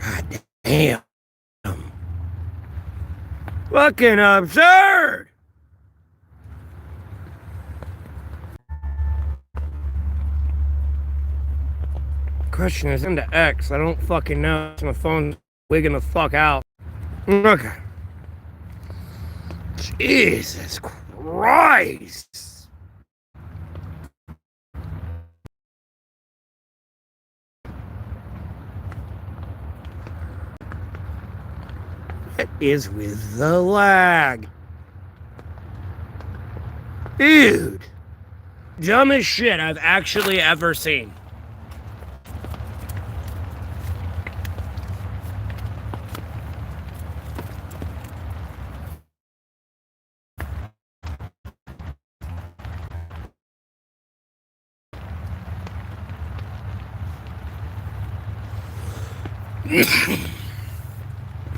God damn. Fucking absurd! Question is into X. I don't fucking know. My phone's wigging the fuck out. Okay. Jesus Christ. What is with the lag? Dude. Dumbest shit I've actually ever seen.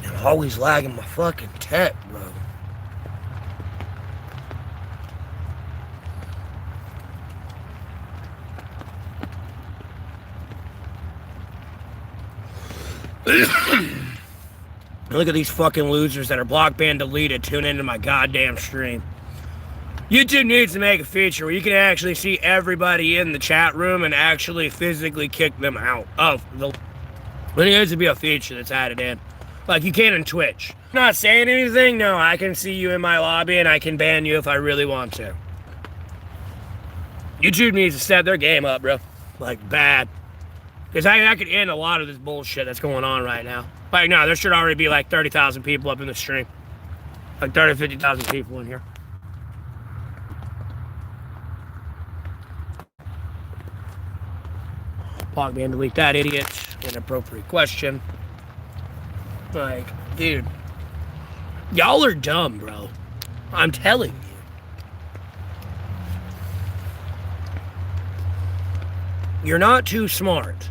I'm always lagging my fucking tech, bro. Look at these fucking losers that are block banned deleted tune into my goddamn stream. YouTube needs to make a feature where you can actually see everybody in the chat room and actually physically kick them out of the... There needs to be a feature that's added in. Like you can in Twitch. Not saying anything? No, I can see you in my lobby and I can ban you if I really want to. YouTube needs to step their game up, bro. Like, bad. Because I could end a lot of this bullshit that's going on right now. Like, no, there should already be like 30,000 people up in the stream. Like 30, 50,000 people in here. Block me and delete that idiot. Inappropriate question. Like, dude. Y'all are dumb, bro. I'm telling you. You're not too smart.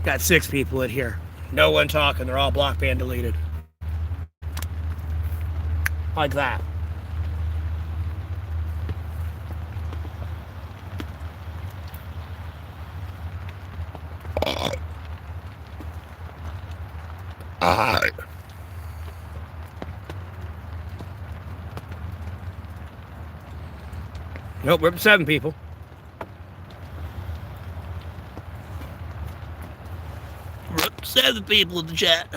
Got 6 people in here. No one talking. They're all block banned deleted. Like that. Nope, we're up to 7 people. We're up to 7 people in the chat.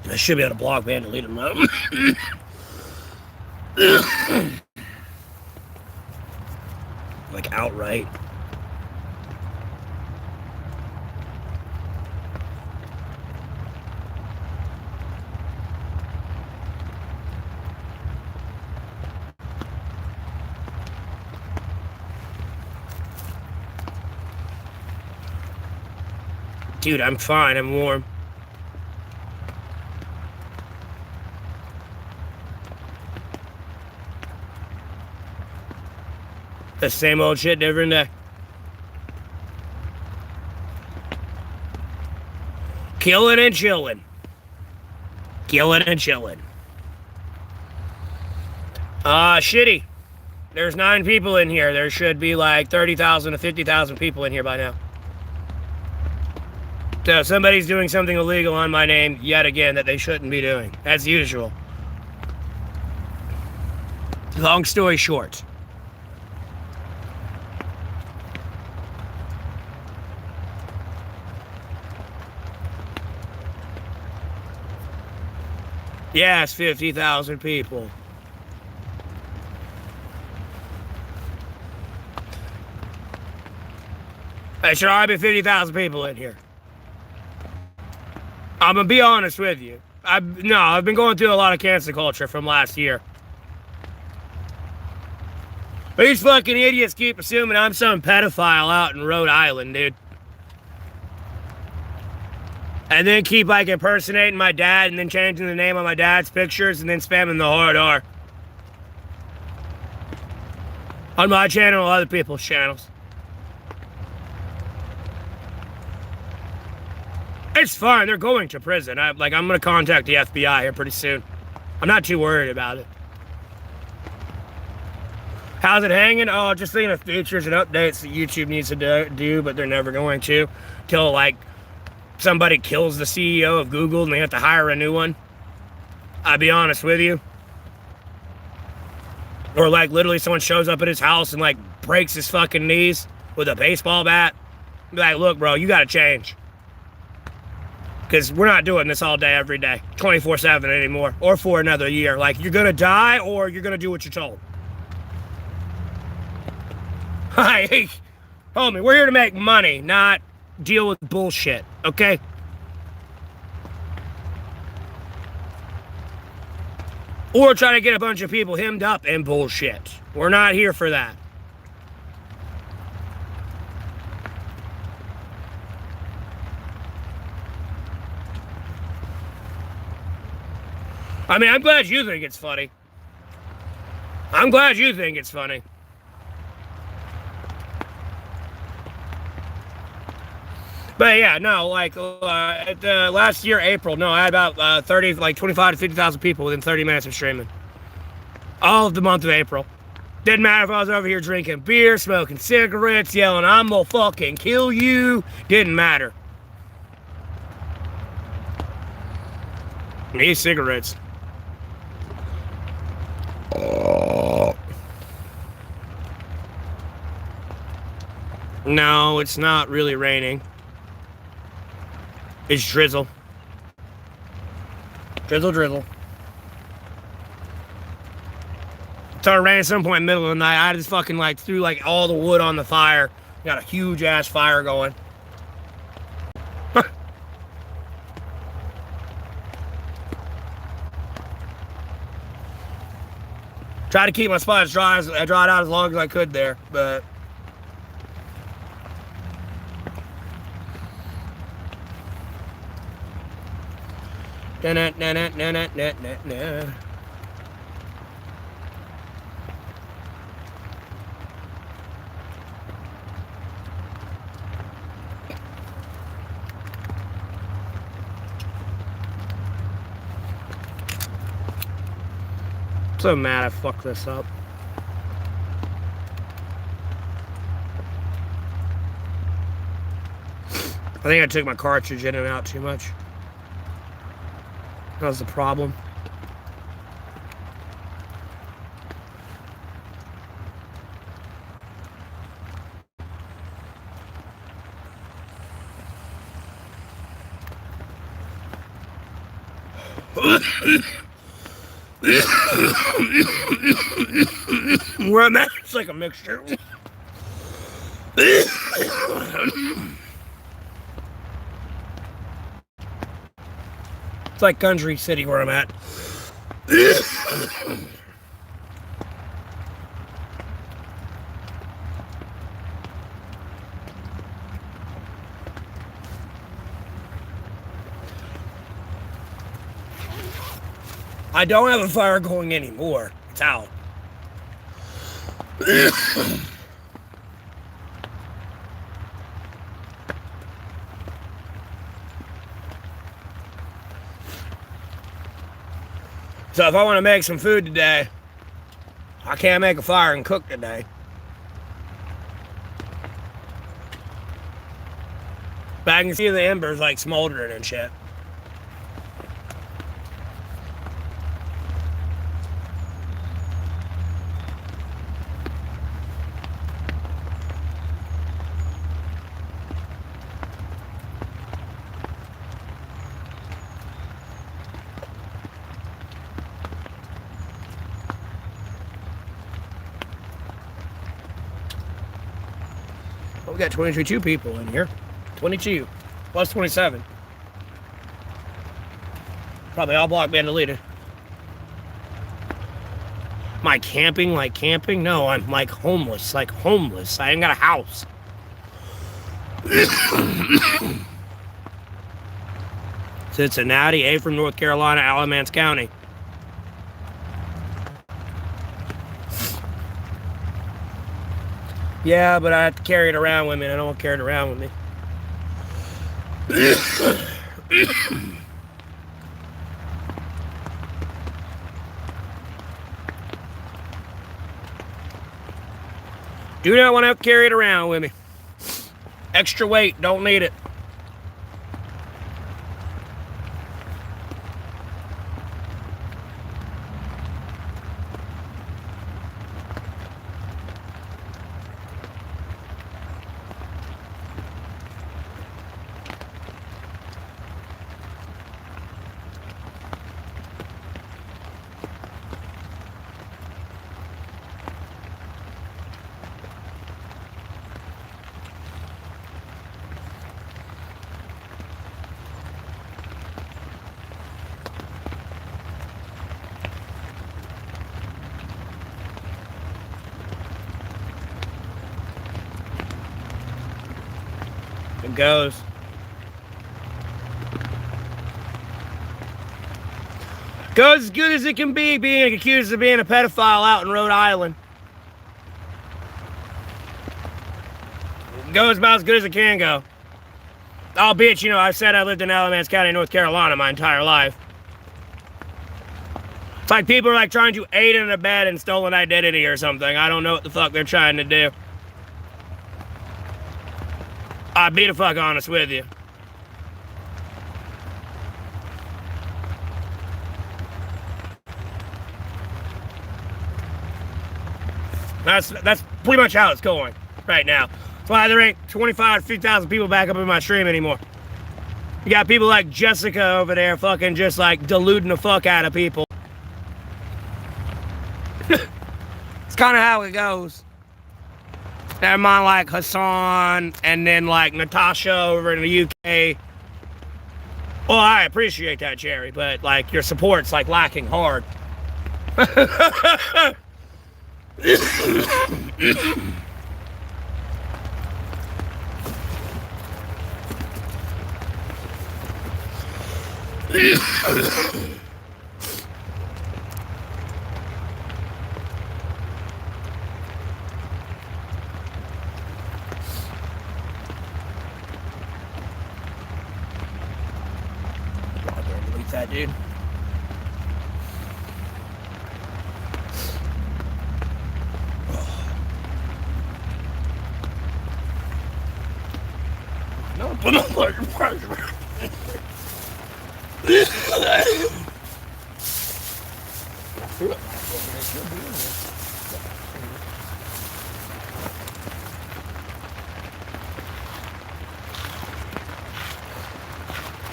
I should be able to block ban delete them out. Like outright. Dude, I'm fine. I'm warm. The same old shit, different day. Killing and chilling. Killing and chilling. Shitty. There's 9 people in here. There should be like 30,000 to 50,000 people in here by now. So somebody's doing something illegal on my name yet again that they shouldn't be doing, as usual. Long story short. Yes, 50,000 people. There should already be 50,000 people in here. I'm gonna be honest with you. I've been going through a lot of cancel culture from last year. These fucking idiots keep assuming I'm some pedophile out in Rhode Island, dude. And then keep like impersonating my dad and then changing the name on my dad's pictures and then spamming the hard R. On my channel or other people's channels. It's fine, they're going to prison. I'm gonna contact the FBI here pretty soon. I'm not too worried about it. How's it hanging? Oh, just thinking of features and updates that YouTube needs to do, but they're never going to. Till, like, somebody kills the CEO of Google and they have to hire a new one. I'll be honest with you. Or, like, literally someone shows up at his house and, like, breaks his fucking knees with a baseball bat. Be like, look, bro, you gotta change. Because we're not doing this all day, every day, 24/7 anymore, or for another year. Like, you're gonna die, or you're gonna do what you're told. Hey, homie, we're here to make money, not deal with bullshit, okay? Or try to get a bunch of people hemmed up in bullshit. We're not here for that. I mean, I'm glad you think it's funny. I'm glad you think it's funny. But yeah, no, like last year, April, no, I had about 30, like 25 to 50,000 people within 30 minutes of streaming. All of the month of April. Didn't matter if I was over here drinking beer, smoking cigarettes, yelling, I'm gonna fucking kill you. Didn't matter. These cigarettes. No, it's not really raining. It's drizzle. Drizzle, drizzle. It started raining at some point in the middle of the night. I just fucking like threw like all the wood on the fire. Got a huge ass fire going. Tried to keep my spots dried out as long as I could there, but so mad I fucked this up. I think I took my cartridge in and out too much. That was the problem. Where I'm at, it's like a mixture. It's like Country City where I'm at. I don't have a fire going anymore. It's out. So if I want to make some food today, I can't make a fire and cook today. But I can see the embers like smoldering and shit. We got 22 people in here. 22 plus 27. Probably all block band deleted. Am I camping like camping? No, I'm like homeless. Like homeless. I ain't got a house. Cincinnati, A from North Carolina, Alamance County. Yeah, but I have to carry it around with me. I don't want to carry it around with me. Do not want to carry it around with me. Extra weight, don't need it. It goes. Goes as good as it can be being accused of being a pedophile out in Rhode Island. Goes about as good as it can go. Albeit, you know, I've said I lived in Alamance County, North Carolina my entire life. It's like people are like trying to aid in a bed and stolen identity or something. I don't know what the fuck they're trying to do. I'll be the fuck honest with you. That's pretty much how it's going right now. That's why there ain't 25, 50,000 people back up in my stream anymore. You got people like Jessica over there fucking just like deluding the fuck out of people. It's kind of how it goes. Never mind like Hassan and then like Natasha over in the UK. Well, I appreciate that, Jerry, but like your support's like lacking hard. That dude. No, put no pressure.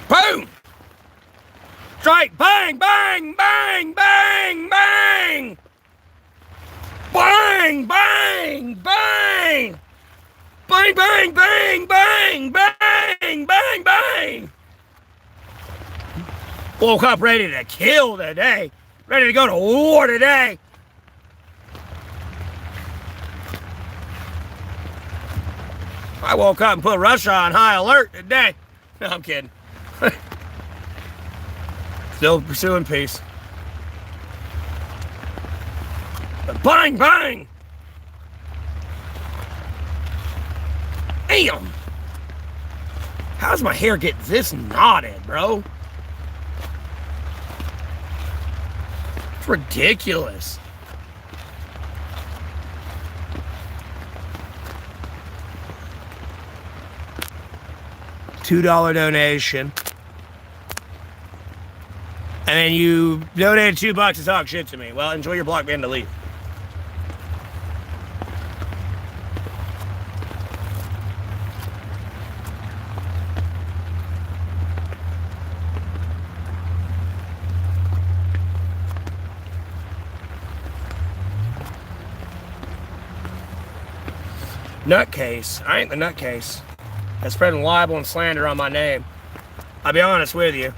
Boom! Strike! Bang! Bang! Bang! Bang! Bang! Bang! Bang! Bang! Bang! Bang! Bang! Bang! Bang! Bang! Bang! Woke up ready to kill today. Ready to go to war today. I woke up and put Russia on high alert today. No, I'm kidding. Still pursuing peace. But bang, bang! Damn! How's my hair get this knotted, bro? It's ridiculous. $2 donation. And then you donated $2 to talk shit to me. Well, enjoy your block ban delete. Nutcase. I ain't the nutcase. That's spreading libel and slander on my name. I'll be honest with you.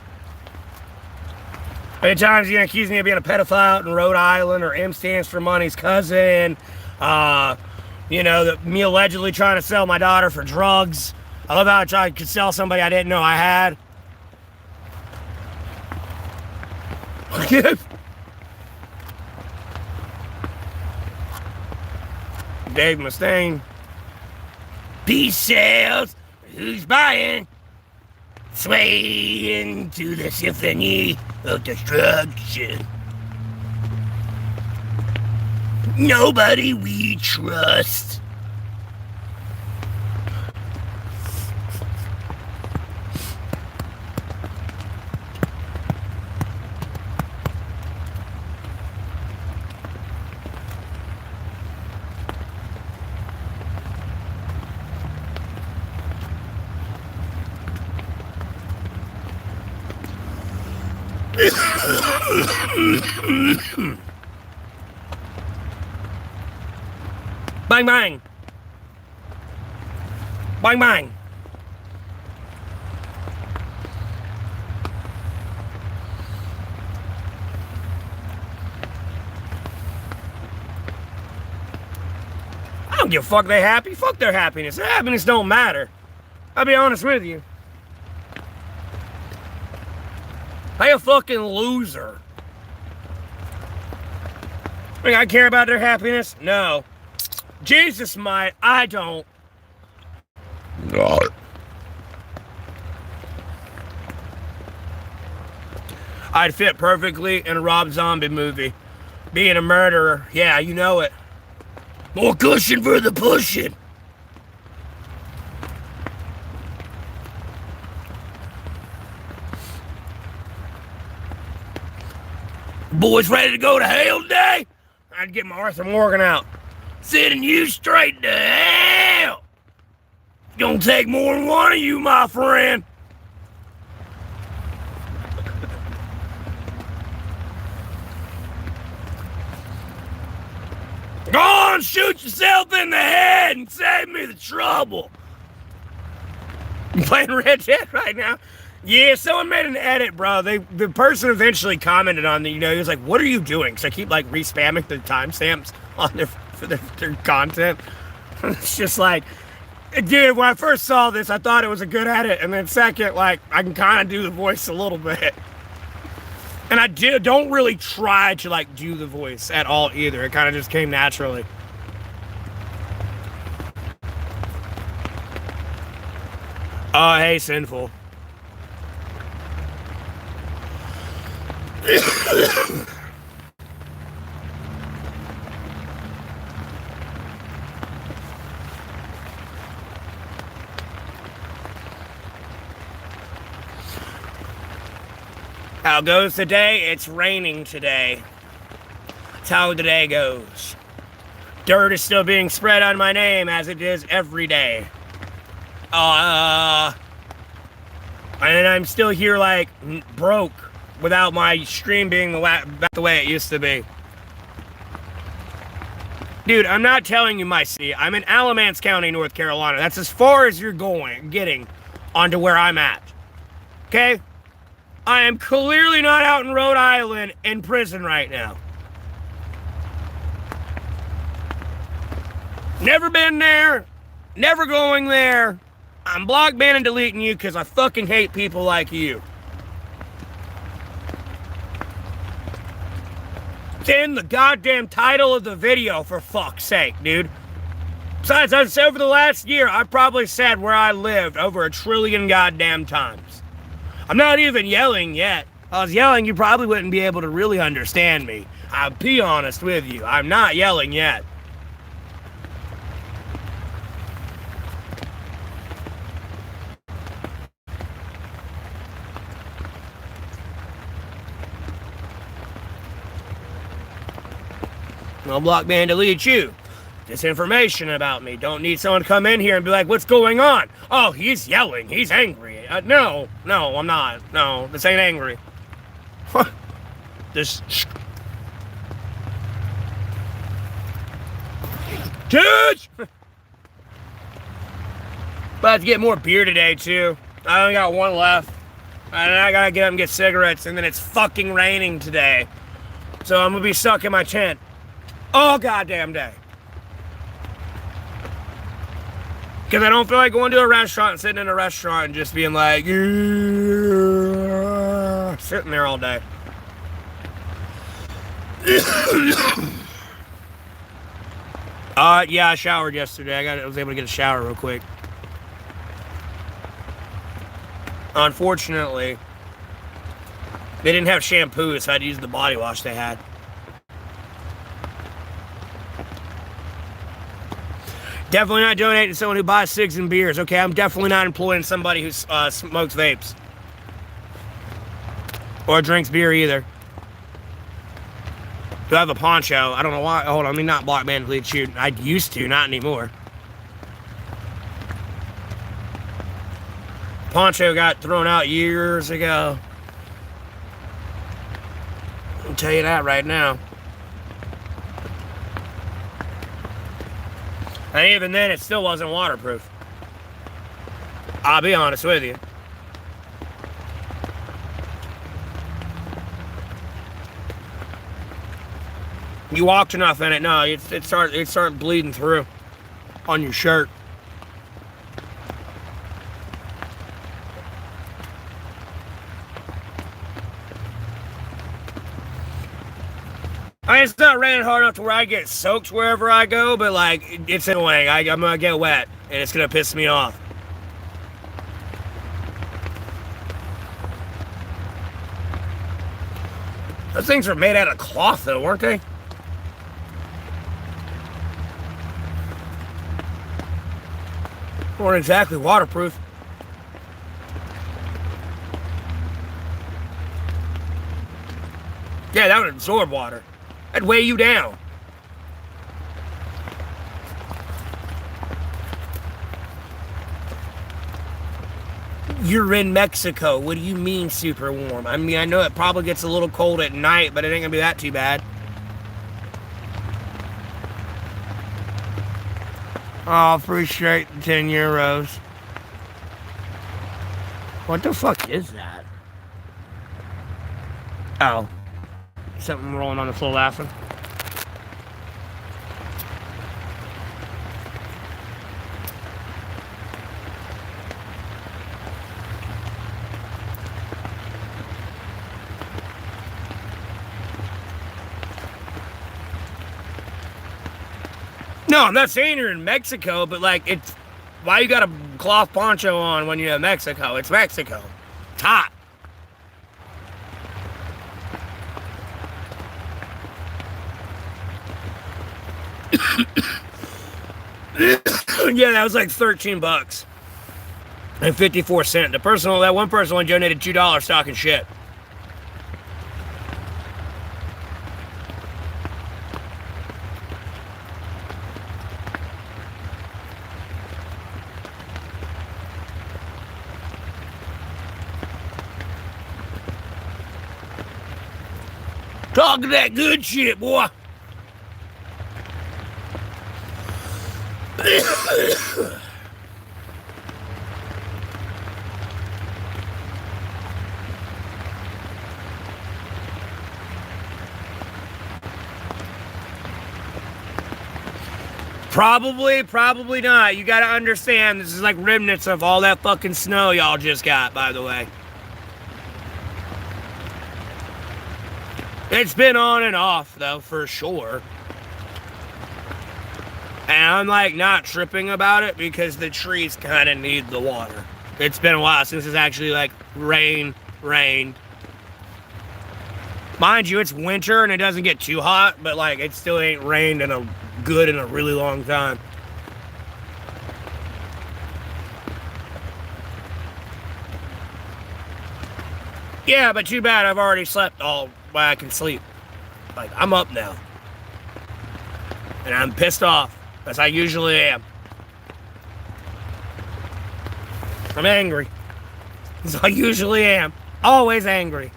How many times are you gonna accuse me of being a pedophile out in Rhode Island, or M stands for money's cousin? You know, me allegedly trying to sell my daughter for drugs. I love how I tried to sell somebody I didn't know I had. Dave Mustaine. Peace sales. Who's buying? Swaying to the symphony of destruction. Nobody we trust. Bang, bang. Bang, bang. I don't give a fuck they happy. Fuck their happiness. Their happiness don't matter. I'll be honest with you. They a fucking loser. I care about their happiness? No. Jesus might. I don't. God. I'd fit perfectly in a Rob Zombie movie. Being a murderer. Yeah, you know it. More cushion for the pushing. Boys ready to go to hell today? I'd get my Arthur Morgan out. Sending you straight to hell. It's gonna take more than one of you, my friend. Go on, shoot yourself in the head and save me the trouble. You playing Red Dead right now? Yeah, someone made an edit, bro. The person eventually commented on the, he was like, what are you doing? Because I keep, re-spamming the timestamps on their content. It's just like, dude, when I first saw this, I thought it was a good edit. And then second, I can kind of do the voice a little bit. And I don't really try to, do the voice at all either. It kind of just came naturally. Oh, hey, Sinful. How goes the day? It's raining today. That's how the day goes. Dirt is still being spread on my name as it is every day. And I'm still here broke without my stream being the way it used to be. Dude, I'm not telling you my city. I'm in Alamance County, North Carolina. That's as far as you're getting onto where I'm at. Okay? I am clearly not out in Rhode Island in prison right now. Never been there. Never going there. I'm block banning and deleting you because I fucking hate people like you. It's in the goddamn title of the video, for fuck's sake, dude. Besides, over the last year, I've probably said where I lived over 1 trillion goddamn times. I'm not even yelling yet. If I was yelling, you probably wouldn't be able to really understand me. I'll be honest with you. I'm not yelling yet. I'll block ban delete you. Disinformation about me. Don't need someone to come in here and be like, what's going on? Oh, he's yelling. He's angry. No, I'm not. No, this ain't angry. This... Judge! About to get more beer today, too. I only got one left. And I gotta get up and get cigarettes, and then it's fucking raining today. So I'm gonna be stuck in my tent all goddamn day. Because I don't feel like going to a restaurant and sitting in a restaurant and just being like, sitting there all day. Yeah, I showered yesterday. I was able to get a shower real quick. Unfortunately, they didn't have shampoo, so I had to use the body wash they had. Definitely not donating to someone who buys cigs and beers. Okay, I'm definitely not employing somebody who smokes vapes. Or drinks beer either. Do I have a poncho? I don't know why. Hold on, let me not block ban delete shoot. I used to, not anymore. Poncho got thrown out years ago. tell you that right now. And even then, it still wasn't waterproof. I'll be honest with you. You walked enough in it, no, it start bleeding through on your shirt. I mean, it's not raining hard enough to where I get soaked wherever I go, but like, it's annoying. I'm gonna get wet, and it's gonna piss me off. Those things were made out of cloth, though, weren't they? Weren't exactly waterproof. Yeah, that would absorb water. That'd weigh you down. You're in Mexico. What do you mean super warm? I mean, I know it probably gets a little cold at night, but it ain't gonna be that too bad. Oh, appreciate the 10 euros. What the fuck is that? Oh. Something rolling on the floor laughing. No, I'm not saying you're in Mexico, but like, it's why you got a cloth poncho on when you're in Mexico? It's Mexico. It's hot. Yeah, that was like $13 and 54 cents. That one person only donated $2 talking shit. Talking that good shit, boy. Probably not. You gotta understand, this is like remnants of all that fucking snow y'all just got, by the way. It's been on and off, though, for sure. And I'm, like, not tripping about it because the trees kind of need the water. It's been a while since it's actually, like, rained. Mind you, it's winter and it doesn't get too hot, but, like, it still ain't rained in a really long time. Yeah, but too bad I've already slept all I can sleep. Like, I'm up now. And I'm pissed off, as I usually am. I'm angry. As I usually am. Always angry.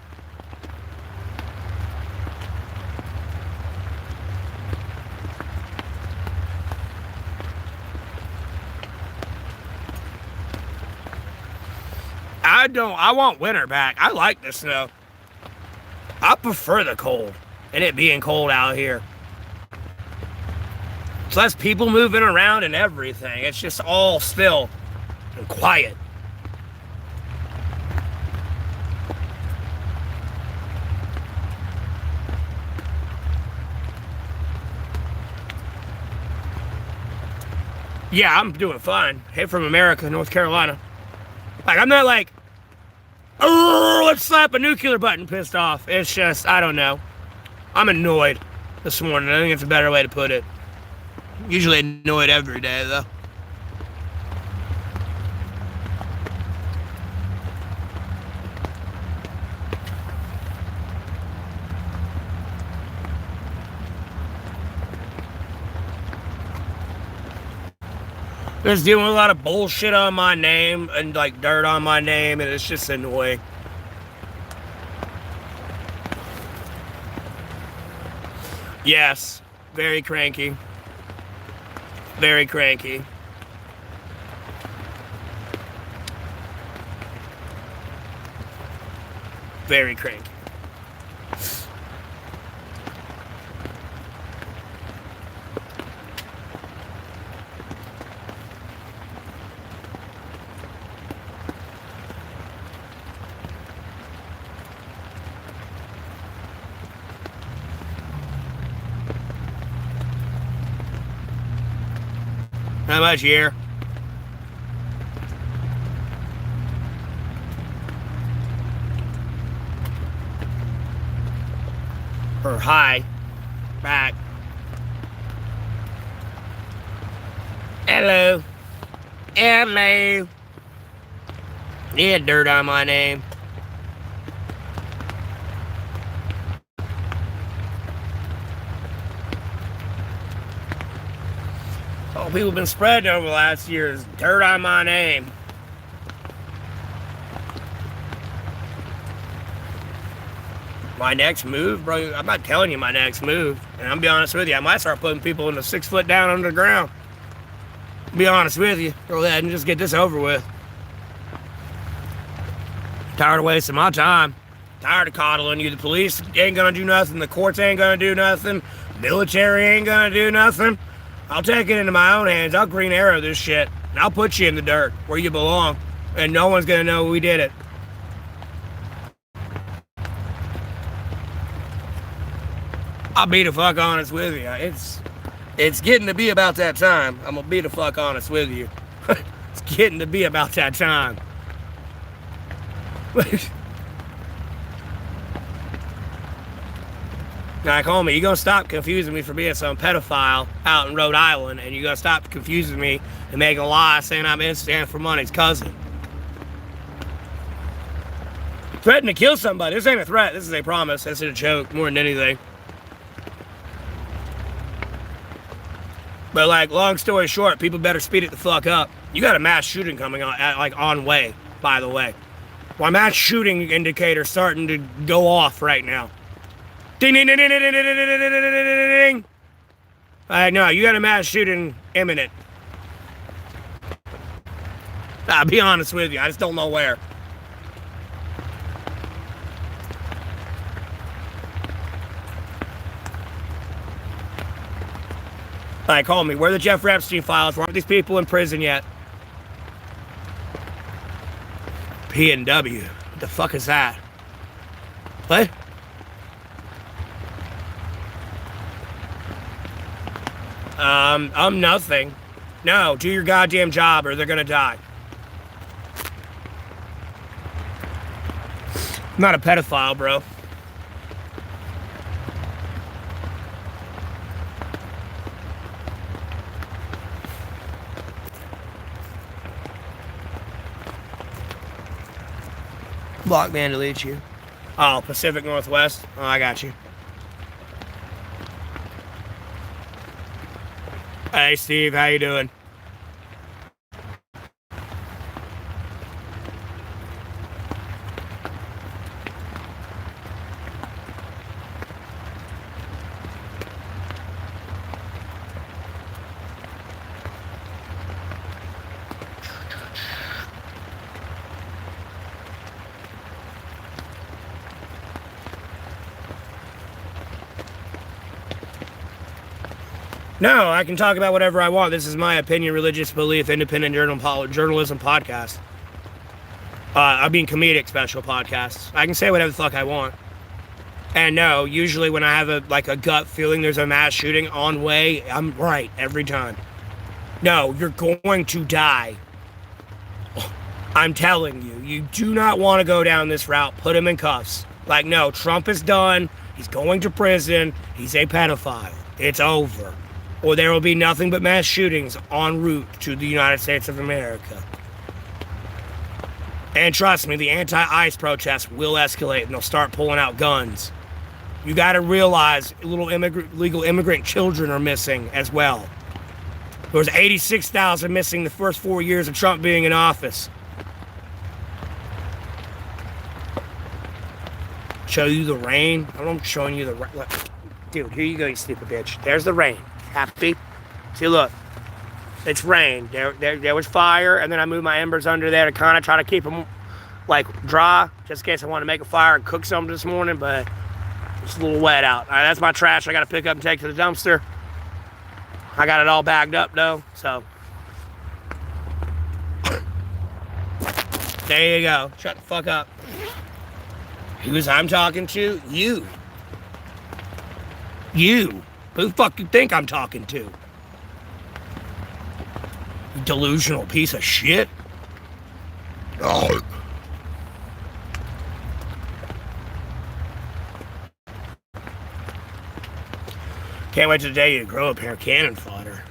I want winter back. I like the snow. I prefer the cold and it being cold out here. It's less people moving around and everything. It's just all still and quiet. Yeah, I'm doing fine. Hey, from America, North Carolina. Like, I'm not like, oh, let's slap a nuclear button pissed off. It's just, I don't know. I'm annoyed this morning. I think it's a better way to put it. Usually annoyed every day, though. Just dealing with a lot of bullshit on my name and like dirt on my name, and it's just annoying. Yes. Very cranky. Very cranky. Very cranky. How much here? Or hi. Back. Hello. Hello. Yeah, dirt on my name. All people have been spreading over the last year is dirt on my name. My next move, bro, I'm not telling you my next move. And I'm be honest with you, I might start putting people in the 6 foot down under the ground. Be honest with you. Go ahead and just get this over with. Tired of wasting my time. Tired of coddling you. The police ain't gonna do nothing. The courts ain't gonna do nothing. Military ain't gonna do nothing. I'll take it into my own hands. I'll green arrow this shit. And I'll put you in the dirt where you belong. And no one's gonna know we did it. I'll be the fuck honest with you. It's getting to be about that time. I'm gonna be the fuck honest with you. It's getting to be about that time. Now, call me. You gonna stop confusing me for being some pedophile out in Rhode Island, and you gonna stop confusing me and making a lie saying I'm Instant for Money's cousin. Threatening to kill somebody. This ain't a threat. This is a promise. This is a joke more than anything. But, like, long story short, people better speed it the fuck up. You got a mass shooting coming on way, by the way. My mass shooting indicator starting to go off right now. Ding, ding, ding, ding, ding, ding, ding, ding, ding, ding. No, you got a mass shooting imminent. I'll be honest with you, I just don't know where. All right, call me. Where are the Jeff Epstein files? Why aren't these people in prison yet? P&W. What the fuck is that? What? I'm nothing. No, do your goddamn job or they're gonna die. I'm not a pedophile, bro. Block man deletes you. Oh, Pacific Northwest. Oh, I got you. Hey, Steve, how you doing? No, I can talk about whatever I want. This is my opinion, religious belief, independent journalism podcast. I mean, comedic special podcasts. I can say whatever the fuck I want. And no, usually when I have a gut feeling there's a mass shooting on way, I'm right every time. No, you're going to die. I'm telling you, you do not want to go down this route. Put him in cuffs. Like, no, Trump is done. He's going to prison. He's a pedophile. It's over. Or there will be nothing but mass shootings en route to the United States of America. And trust me, the anti-ICE protests will escalate and they'll start pulling out guns. You got to realize legal immigrant children are missing as well. There was 86,000 missing the first 4 years of Trump being in office. Show you the rain? I'm showing you the rain. Dude, here you go, you stupid bitch. There's the rain. Happy? See, look. It's rain. There was fire, and then I moved my embers under there to kind of try to keep them, like, dry, just in case I want to make a fire and cook something this morning, but it's a little wet out. All right, that's my trash I got to pick up and take to the dumpster. I got it all bagged up, though, so. There you go. Shut the fuck up. Who's I'm talking to? You. You. Who the fuck you think I'm talking to? You delusional piece of shit. Oh. Can't wait till the day you grow a pair of cannon fodder.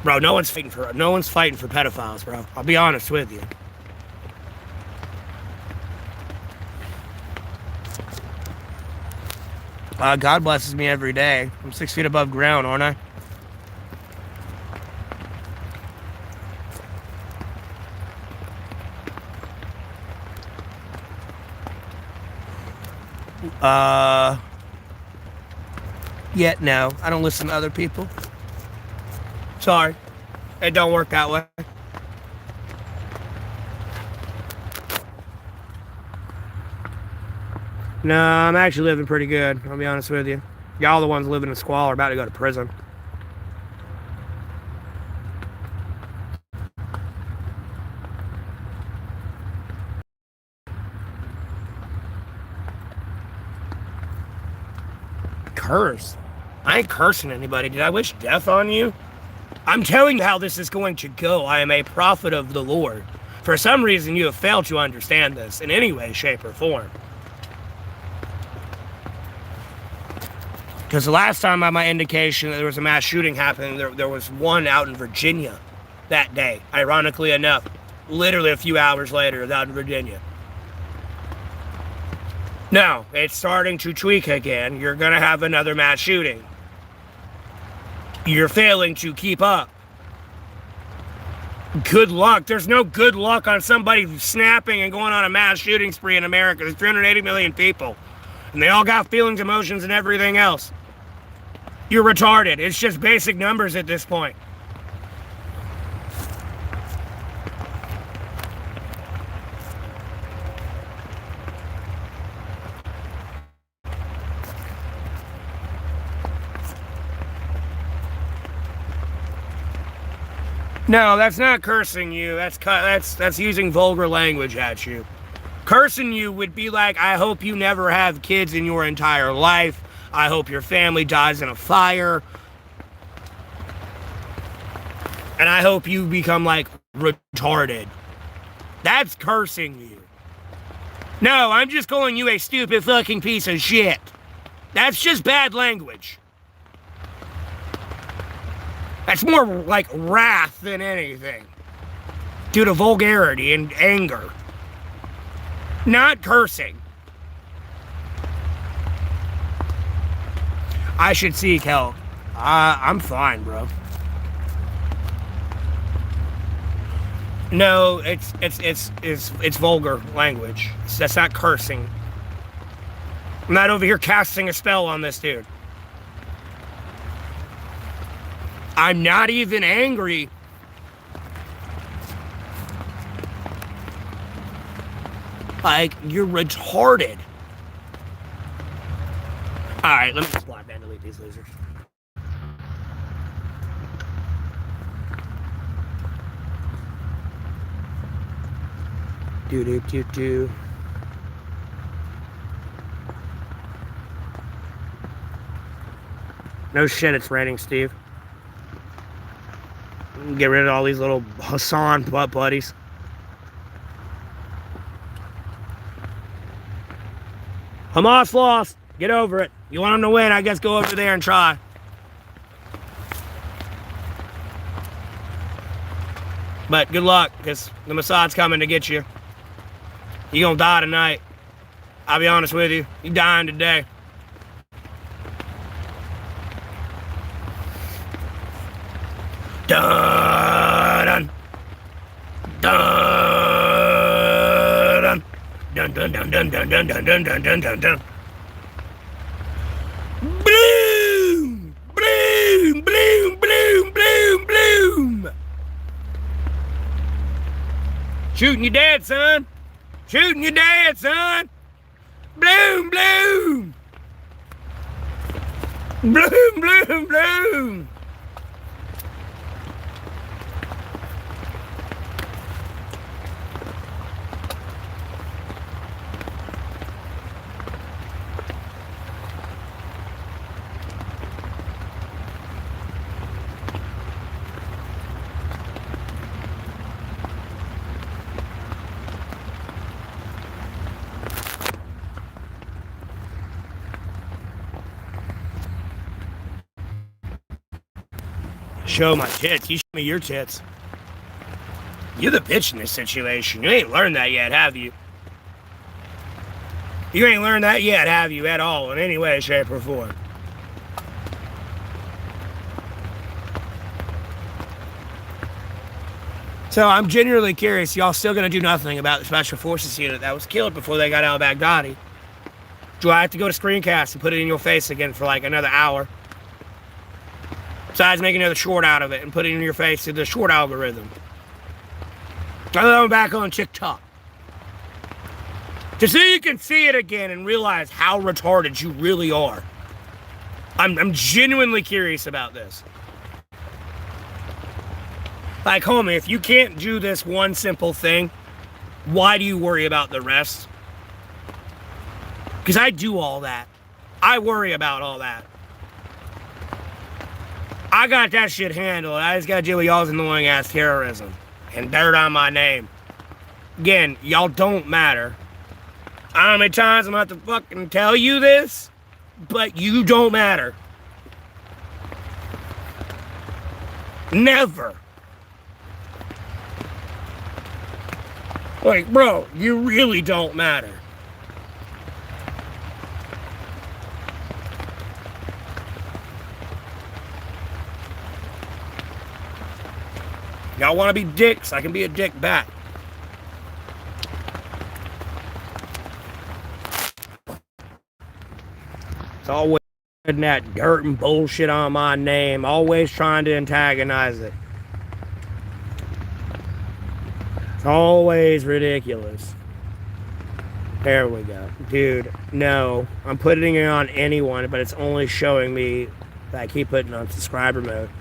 Bro, no one's fighting for pedophiles, bro. I'll be honest with you. God blesses me every day. I'm 6 feet above ground, aren't I? Yet no. I don't listen to other people. Sorry. It don't work that way. No, I'm actually living pretty good, I'll be honest with you. Y'all the ones living in squalor are about to go to prison. Curse? I ain't cursing anybody. Did I wish death on you? I'm telling you how this is going to go. I am a prophet of the Lord. For some reason, you have failed to understand this in any way, shape, or form. Because the last time by my indication that there was a mass shooting happening, there was one out in Virginia that day. Ironically enough, literally a few hours later, it was out in Virginia. No, it's starting to tweak again. You're going to have another mass shooting. You're failing to keep up. Good luck. There's no good luck on somebody snapping and going on a mass shooting spree in America. There's 380 million people. And they all got feelings, emotions, and everything else. You're retarded. It's just basic numbers at this point. No, that's not cursing you. That's using vulgar language at you. Cursing you would be like, I hope you never have kids in your entire life. I hope your family dies in a fire. And I hope you become, like, retarded. That's cursing you. No, I'm just calling you a stupid fucking piece of shit. That's just bad language. That's more like wrath than anything. Due to vulgarity and anger. Not cursing. I should seek help. I'm fine, bro. No, it's vulgar language. That's not cursing. I'm not over here casting a spell on this dude. I'm not even angry. Like, you're retarded. Alright, let me just block and delete these losers. Do. No shit, it's raining, Steve. Get rid of all these little Hassan butt buddies. Hamas lost. Get over it. You want them to win, I guess go over there and try. But good luck, because the Mossad's coming to get you. You're gonna die tonight. I'll be honest with you. You're dying today. Dun dun dun dun dun dun dun dun dun dun dun dun dun dun. Shooting you dead, son. Shooting you dead, son. Bloom, bloom. Bloom, bloom, bloom. Show my tits. You show me your tits. You're the bitch in this situation. You ain't learned that yet, have you? You ain't learned that yet, have you, at all, in any way, shape, or form? So I'm genuinely curious, y'all still gonna do nothing about the Special Forces unit that was killed before they got out of Baghdadi? Do I have to go to screencast and put it in your face again for like another hour? Besides making another short out of it and put it in your face through the short algorithm. I'm back on TikTok. Just so you can see it again and realize how retarded you really are. I'm genuinely curious about this. Like, homie, if you can't do this one simple thing, why do you worry about the rest? Because I do all that. I worry about all that. I got that shit handled. I just gotta deal with y'all's annoying ass terrorism and dirt on my name. Again, y'all don't matter. I don't know how many times I'm gonna have to fucking tell you this, but you don't matter. Never. Like, bro, you really don't matter. Y'all want to be dicks? I can be a dick back. It's always putting that dirt and bullshit on my name. Always trying to antagonize it. It's always ridiculous. There we go. Dude, no. I'm putting it on anyone, but it's only showing me that I keep putting on subscriber mode.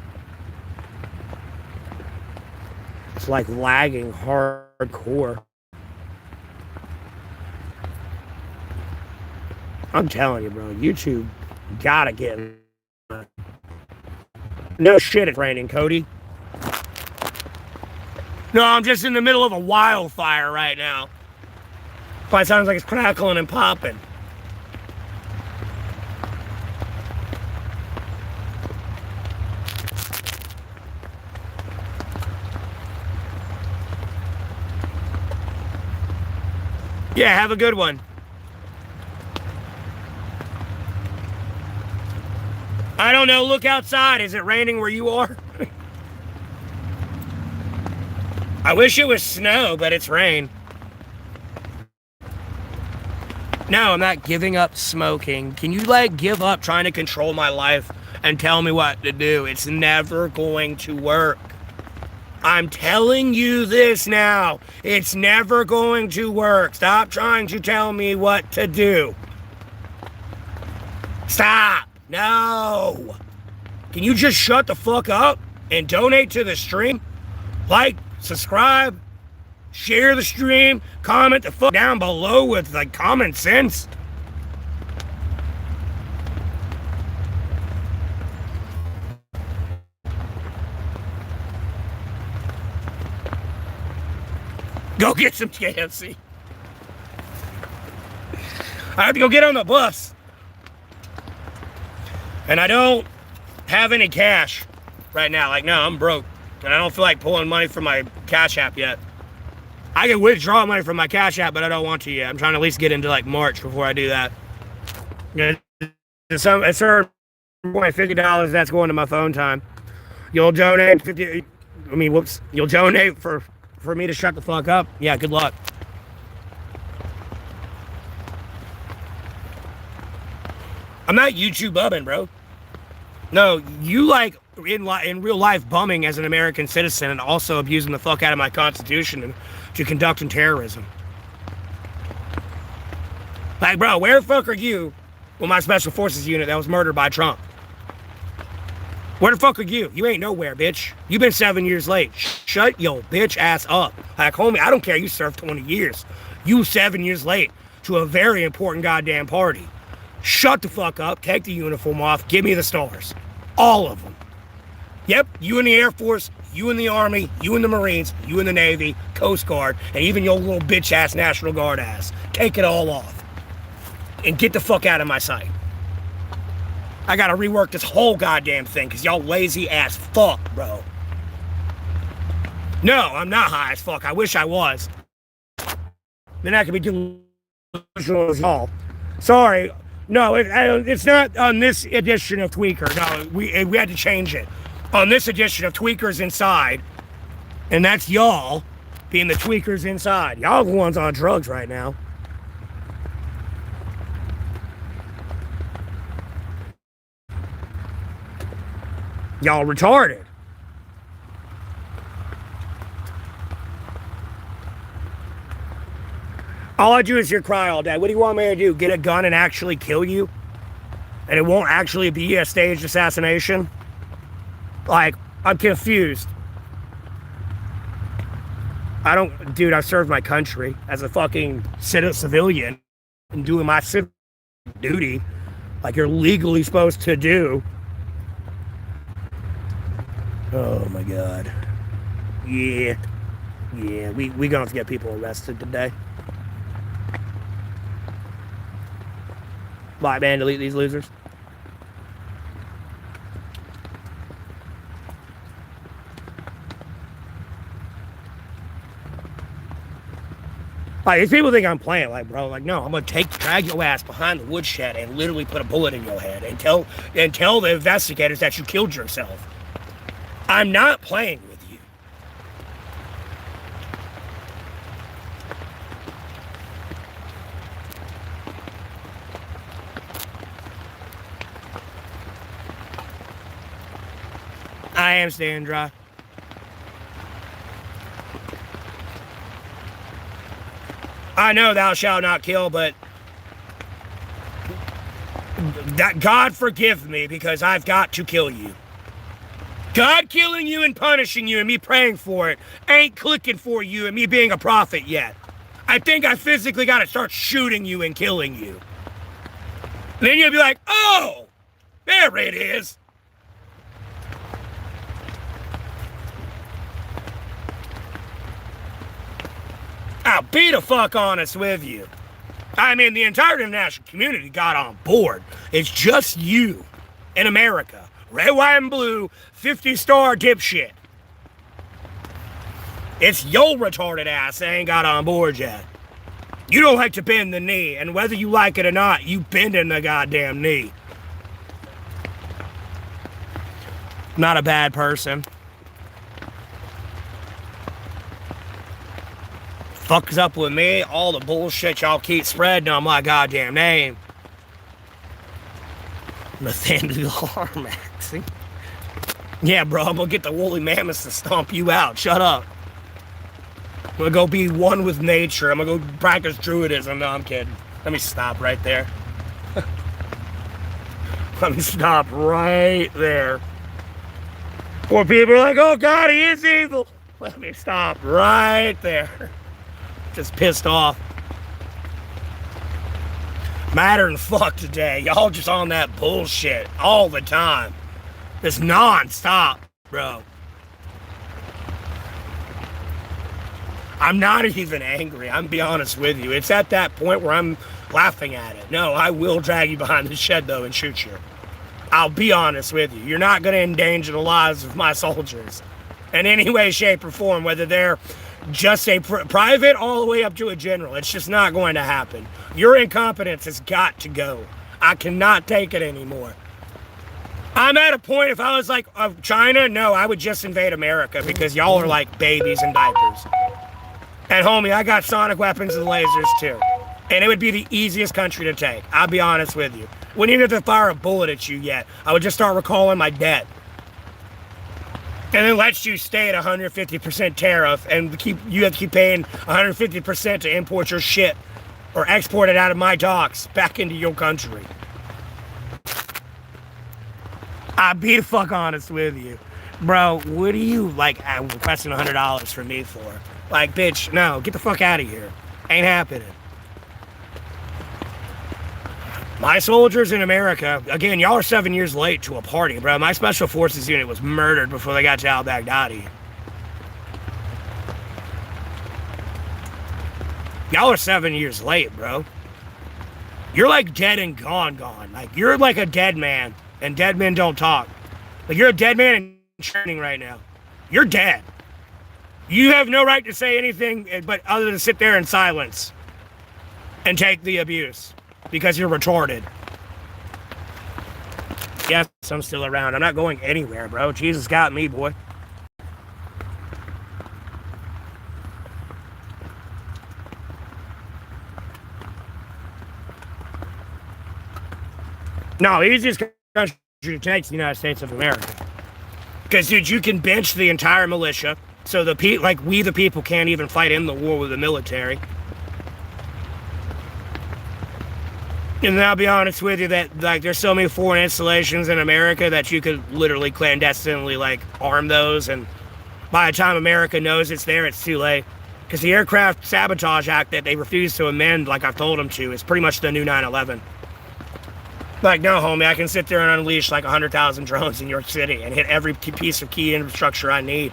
It's like lagging hardcore. I'm telling you, bro, YouTube gotta get in. No shit, it's raining, Cody. No, I'm just in the middle of a wildfire right now. But it sounds like it's crackling and popping. Yeah, have a good one. I don't know, look outside. Is it raining where you are? I wish it was snow, but it's rain. No, I'm not giving up smoking. Can you, like, give up trying to control my life and tell me what to do? It's never going to work. I'm telling you this now. It's never going to work. Stop trying to tell me what to do. Stop. No. Can you just shut the fuck up and donate to the stream? Like, subscribe, share the stream, comment the fuck down below with, like, common sense. Go get some KFC. I have to go get on the bus. And I don't have any cash right now. Like, no, I'm broke. And I don't feel like pulling money from my Cash App yet. I can withdraw money from my Cash App, but I don't want to yet. I'm trying to at least get into, like, March before I do that. It's $50 that's going to my phone time. You'll donate 50. I mean, whoops. You'll donate for me to shut the fuck up. Yeah, good luck. I'm not YouTube bubbing, bro. No, you, like, in real life bumming as an American citizen and also abusing the fuck out of my Constitution to conduct terrorism. Like, bro, where the fuck are you with my special forces unit that was murdered by Trump? Where the fuck are you? You ain't nowhere, bitch. You been 7 years late. Shut your bitch ass up. Like, homie, I don't care. You served 20 years. You 7 years late to a very important goddamn party. Shut the fuck up. Take the uniform off. Give me the stars. All of them. Yep, you in the Air Force, you in the Army, you in the Marines, you in the Navy, Coast Guard, and even your little bitch ass National Guard ass. Take it all off. And get the fuck out of my sight. I gotta rework this whole goddamn thing because y'all lazy ass fuck, bro. No, I'm not high as fuck. I wish I was. Then I could be delusional as all. Sorry. No, it's not on this edition of Tweaker. No, we had to change it. On this edition of Tweakers Inside, and that's y'all being the tweakers inside. Y'all the ones on drugs right now. Y'all retarded. All I do is hear cry all day. What do you want me to do? Get a gun and actually kill you? And it won't actually be a staged assassination? Like, I'm confused. Dude, I served my country as a fucking civilian and doing my civic duty like you're legally supposed to do. Oh my God. Yeah, we gonna have to get people arrested today. Black man, delete these losers. Like, these people think I'm playing, like, bro, like, no, I'm gonna drag your ass behind the woodshed and literally put a bullet in your head and tell the investigators that you killed yourself. I'm not playing with you. I am staying dry. I know thou shalt not kill, but that God forgive me because I've got to kill you. God killing you and punishing you and me praying for it ain't clicking for you and me being a prophet yet. I think I physically got to start shooting you and killing you. Then you'll be like, oh, there it is. I'll be the fuck honest with you. I mean, the entire international community got on board. It's just you in America. Red, white, and blue, 50-star dipshit. It's your retarded ass that ain't got on board yet. You don't like to bend the knee, and whether you like it or not, you bending the goddamn knee. Not a bad person. Fucks up with me, all the bullshit y'all keep spreading on my goddamn name. Nathaniel Harmax. Yeah, bro, I'm gonna get the woolly mammoths to stomp you out. Shut up. I'm gonna go be one with nature. I'm gonna go practice druidism. No, I'm kidding. Let me stop right there. Let me stop right there. Poor people are like, oh God, he is evil. Let me stop right there. Just pissed off. Matter and fuck today. Y'all just on that bullshit all the time. Just non-stop, bro. I'm not even angry. I'm be honest with you. It's at that point where I'm laughing at it. No, I will drag you behind the shed though and shoot you. I'll be honest with you. You're not going to endanger the lives of my soldiers in any way, shape, or form, whether they're just a private all the way up to a general. It's just not going to happen. Your incompetence has got to go. I cannot take it anymore. I'm at a point, if I was like of China, no, I would just invade America because y'all are like babies in diapers. And homie, I got sonic weapons and lasers too. And it would be the easiest country to take. I'll be honest with you. Wouldn't even have to fire a bullet at you yet. I would just start recalling my debt. and then lets you stay at 150% tariff, and you have to keep paying 150% to import your shit or export it out of my docks back into your country. I'll be the fuck honest with you. Bro, what are you, like, requesting $100 from me for? Like, bitch, no, get the fuck out of here. Ain't happening. My soldiers in America, again, y'all are 7 years late to a party, bro. My special forces unit was murdered before they got to al-Baghdadi. Y'all are 7 years late, bro. You're like dead and gone. Like, you're like a dead man, and dead men don't talk. Like, you're a dead man in training right now. You're dead. You have no right to say anything but other than sit there in silence and take the abuse because you're retarded. Yes, I'm still around. I'm not going anywhere, bro. Jesus got me, boy. No, easiest country to take is the United States of America. Because, dude, you can bench the entire militia, so we the people can't even fight in the war with the military. And I'll be honest with you that, like, there's so many foreign installations in America that you could literally clandestinely, like, arm those, and by the time America knows it's there, it's too late. Because the Aircraft Sabotage Act that they refuse to amend, like I've told them to, is pretty much the new 9/11. Like, no, homie, I can sit there and unleash like 100,000 drones in your city and hit every piece of key infrastructure I need.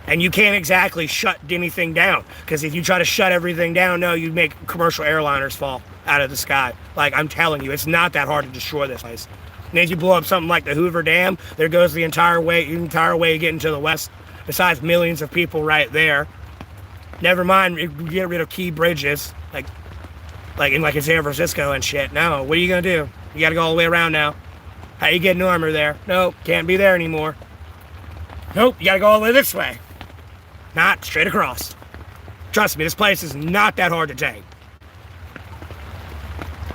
And you can't exactly shut anything down. Because if you try to shut everything down, no, you make commercial airliners fall out of the sky. Like, I'm telling you, it's not that hard to destroy this place. And if you blow up something like the Hoover Dam, there goes the entire way getting to the west, besides millions of people right there. Never mind, get rid of key bridges, like in San Francisco and shit. No, what are you going to do? You got to go all the way around now. How you getting armor there? Nope, can't be there anymore. Nope, you got to go all the way this way. Not straight across. Trust me, this place is not that hard to take.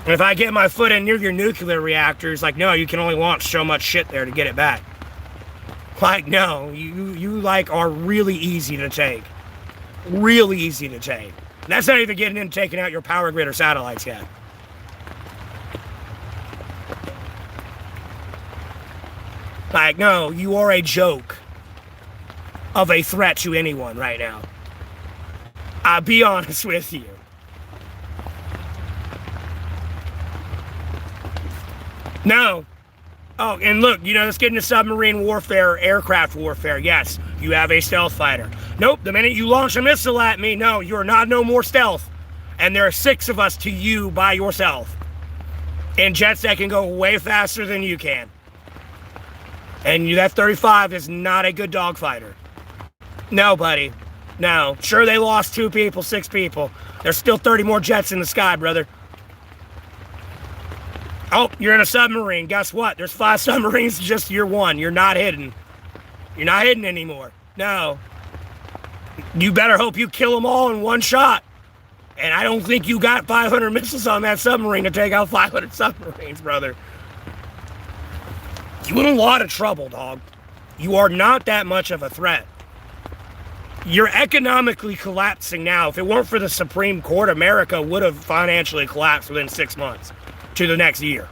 And if I get my foot in near your nuclear reactors, like, no, you can only launch so much shit there to get it back. Like, no, you like, are really easy to take. Really easy to take. And that's not even getting into taking out your power grid or satellites yet. Like, no, you are a joke of a threat to anyone right now. I'll be honest with you. No. Oh, and look, let's get into submarine warfare, aircraft warfare. Yes, you have a stealth fighter. Nope, the minute you launch a missile at me, no, you're not no more stealth. And there are 6 of us to you by yourself. In jets that can go way faster than you can. And that F-35 is not a good dogfighter. No, buddy. No. Sure, they lost 2 people, 6 people. There's still 30 more jets in the sky, brother. Oh, you're in a submarine. Guess what? There's 5 submarines, just you're 1. You're not hidden. You're not hidden anymore. No. You better hope you kill them all in one shot. And I don't think you got 500 missiles on that submarine to take out 500 submarines, brother. You're in a lot of trouble, dog. You are not that much of a threat. You're economically collapsing now. If it weren't for the Supreme Court, America would have financially collapsed within 6 months to the next year.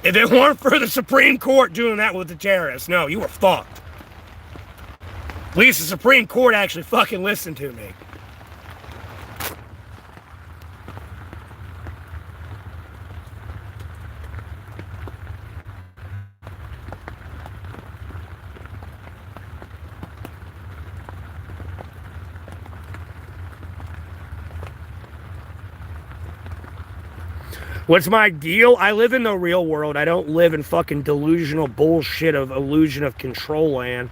If it weren't for the Supreme Court doing that with the terrorists, no, you were fucked. At least the Supreme Court actually fucking listened to me. What's my deal? I live in the real world. I don't live in fucking delusional bullshit of illusion of control land.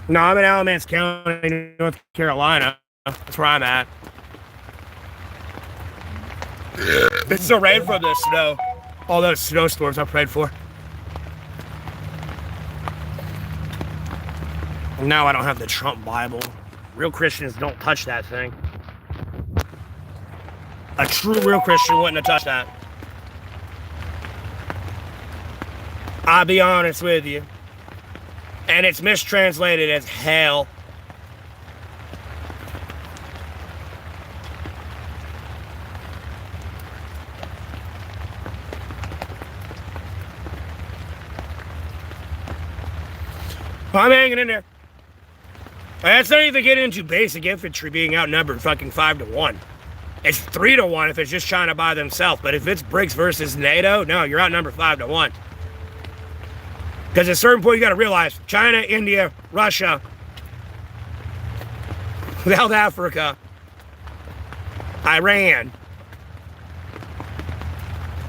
No, I'm in Alamance County, North Carolina. That's where I'm at. It's so rain from the snow. All those snowstorms I prayed for. No, I don't have the Trump Bible. Real Christians don't touch that thing. A true real Christian wouldn't have touched that. I'll be honest with you. And it's mistranslated as hell. I'm hanging in there. That's not even getting into basic infantry being outnumbered fucking 5-1. It's 3-1 if it's just China by themselves. But if it's BRICS versus NATO, no, you're outnumbered 5-1. Because at a certain point you gotta realize China, India, Russia, South Africa, Iran.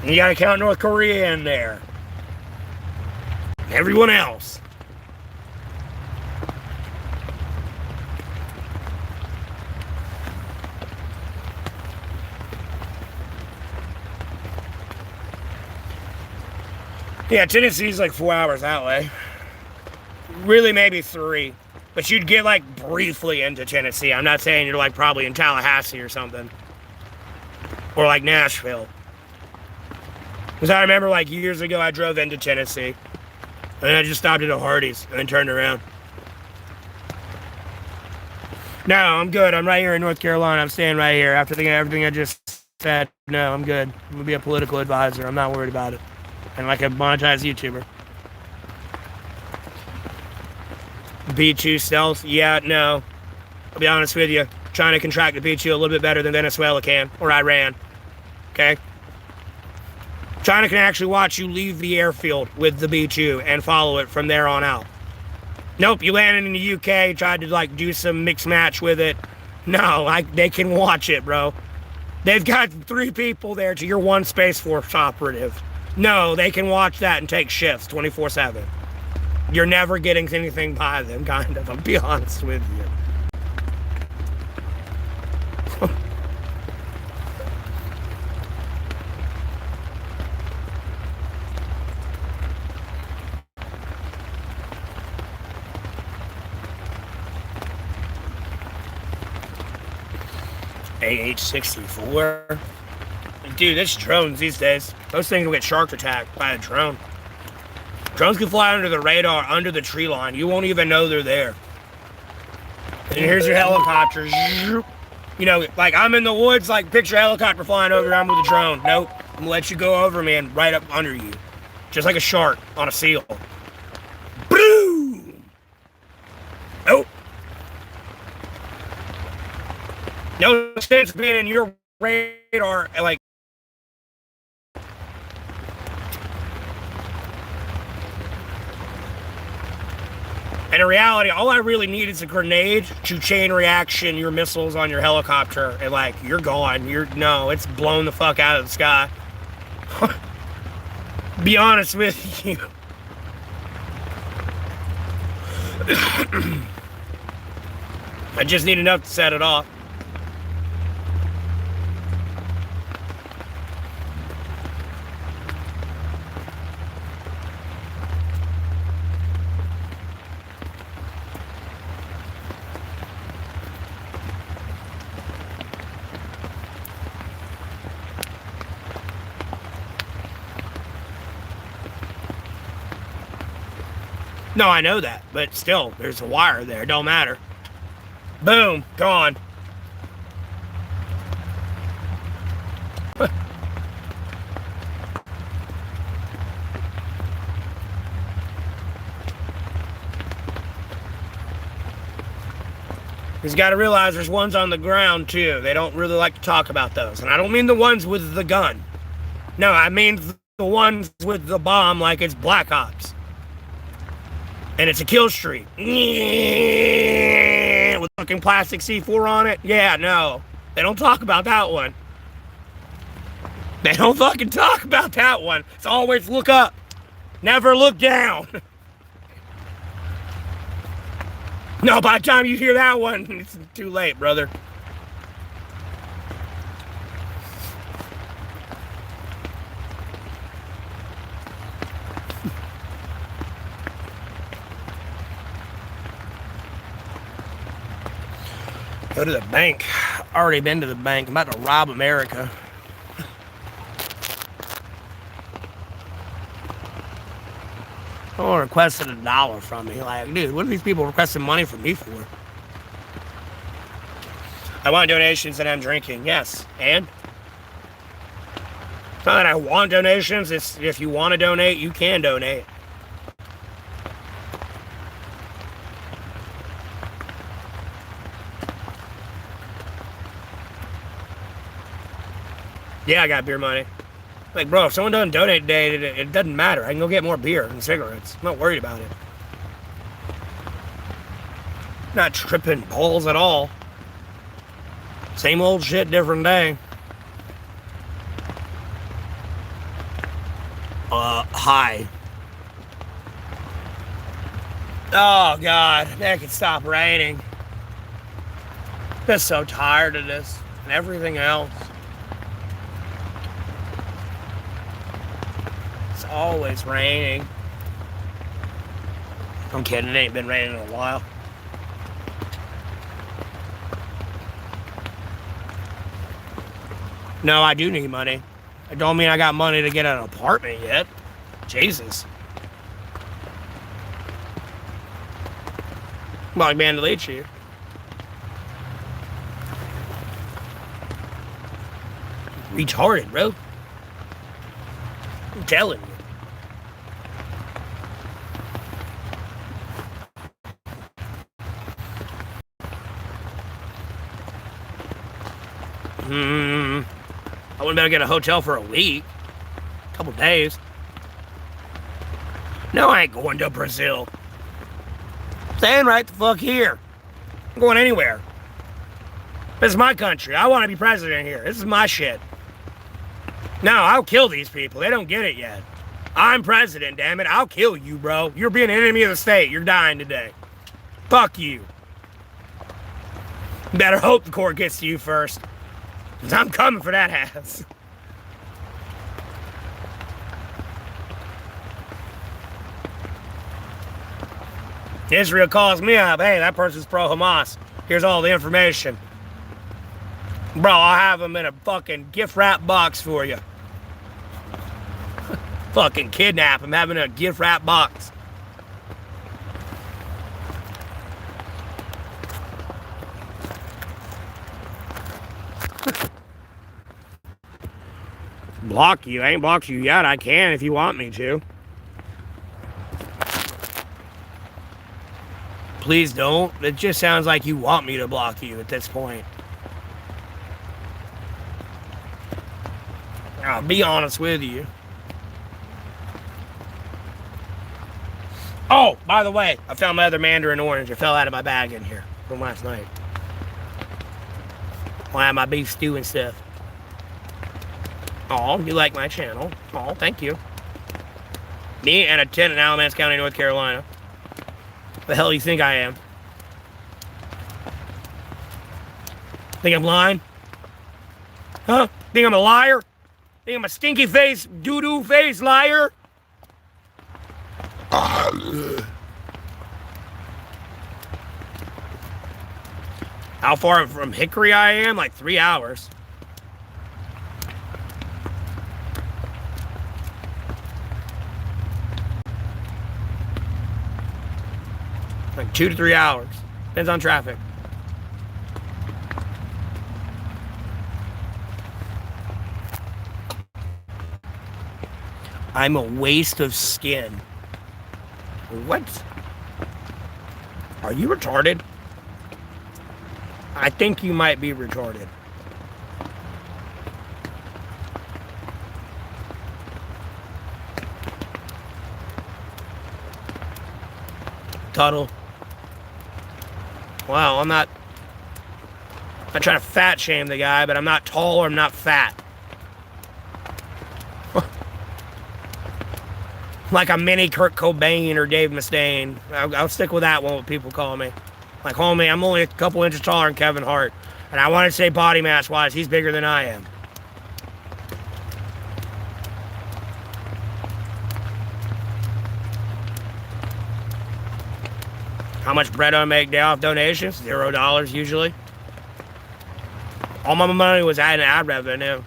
And you gotta count North Korea in there. Everyone else. Yeah, Tennessee's like 4 hours that way. Really, maybe 3. But you'd get like briefly into Tennessee. I'm not saying you're like probably in Tallahassee or something. Or like Nashville. Because I remember like years ago I drove into Tennessee. And I just stopped at a Hardee's and then turned around. No, I'm good. I'm right here in North Carolina. I'm staying right here. After thinking everything I just said, no, I'm good. I'm going to be a political advisor. I'm not worried about it. And like a monetized YouTuber. B2 stealth? Yeah, no. I'll be honest with you. China can track the B2 a little bit better than Venezuela can. Or Iran. Okay? China can actually watch you leave the airfield with the B2 and follow it from there on out. Nope, you landed in the UK, tried to like do some mix match with it. No, they can watch it, bro. They've got 3 people there to your 1 Space Force operative. No, they can watch that and take shifts 24/7. You're never getting anything by them, kind of. I'll be honest with you. AH-64. Dude, it's drones these days. Those things will get shark attacked by a drone. Drones can fly under the radar, under the tree line. You won't even know they're there. And here's your helicopter. You know, like I'm in the woods, like picture a helicopter flying over, I'm with a drone. Nope. I'm gonna let you go over me and right up under you. Just like a shark on a seal. Boom! Nope. No sense being in your radar, like, and in reality, all I really need is a grenade to chain reaction your missiles on your helicopter, and like, you're gone. No, it's blown the fuck out of the sky. Be honest with you. I just need enough to set it off. No, I know that, but still, there's a wire there. It don't matter. Boom, gone. You got to realize there's ones on the ground too. They don't really like to talk about those. And I don't mean the ones with the gun. No, I mean the ones with the bomb like it's Black Ops. And it's a kill streak. With fucking plastic C4 on it. Yeah, no. They don't talk about that one. They don't fucking talk about that one. It's always look up. Never look down. No, by the time you hear that one, it's too late, brother. Go to the bank. Already been to the bank. I'm about to rob America. Someone requested $1 from me. Like, dude, what are these people requesting money from me for? I want donations and I'm drinking. Yes, and? It's not that I want donations. It's if you want to donate, you can donate. Yeah, I got beer money. Like, bro, if someone doesn't donate today, it doesn't matter. I can go get more beer and cigarettes. I'm not worried about it. Not tripping balls at all. Same old shit, different day. Hi. Oh, God. Make it stop raining. Just so tired of this and everything else. It's always raining. I'm kidding. It ain't been raining in a while. No, I do need money. It don't mean I got money to get an apartment yet. Jesus. Like man, delete you. Retarded, bro. I'm telling you. I wouldn't better get a hotel for a week. A couple days. No, I ain't going to Brazil. Staying right the fuck here. I'm going anywhere. This is my country. I want to be president here. This is my shit. No, I'll kill these people. They don't get it yet. I'm president, damn it. I'll kill you, bro. You're being an enemy of the state. You're dying today. Fuck you. Better hope the court gets to you first. Because I'm coming for that ass. Israel calls me up. Hey, that person's pro-Hamas. Here's all the information. Bro, I'll have them in a fucking gift wrap box for you. Fucking kidnap him, having a gift wrap box. Block you? I ain't blocked you yet. I can if you want me to. Please don't. It just sounds like you want me to block you at this point. I'll be honest with you. Oh, by the way, I found my other Mandarin orange. It fell out of my bag in here from last night. I had my beef stew and stuff. Oh, you like my channel. Oh, thank you. Me and a 10 in Alamance County, North Carolina. The hell you think I am? Think I'm lying? Huh? Think I'm a liar? Think I'm a stinky face, doo-doo face liar? How far from Hickory I am? Like 3 hours. Like 2 to 3 hours. Depends on traffic. I'm a waste of skin. What? Are you retarded? I think you might be retarded. Tuttle. Wow, I'm not trying to fat shame the guy, but I'm not tall or I'm not fat. Like a mini Kurt Cobain or Dave Mustaine. I'll stick with that one, what people call me. Like, homie, I'm only a couple inches taller than Kevin Hart. And I want to say body mass-wise, he's bigger than I am. How much bread do I make day off donations? $0 usually. All my money was adding ad revenue.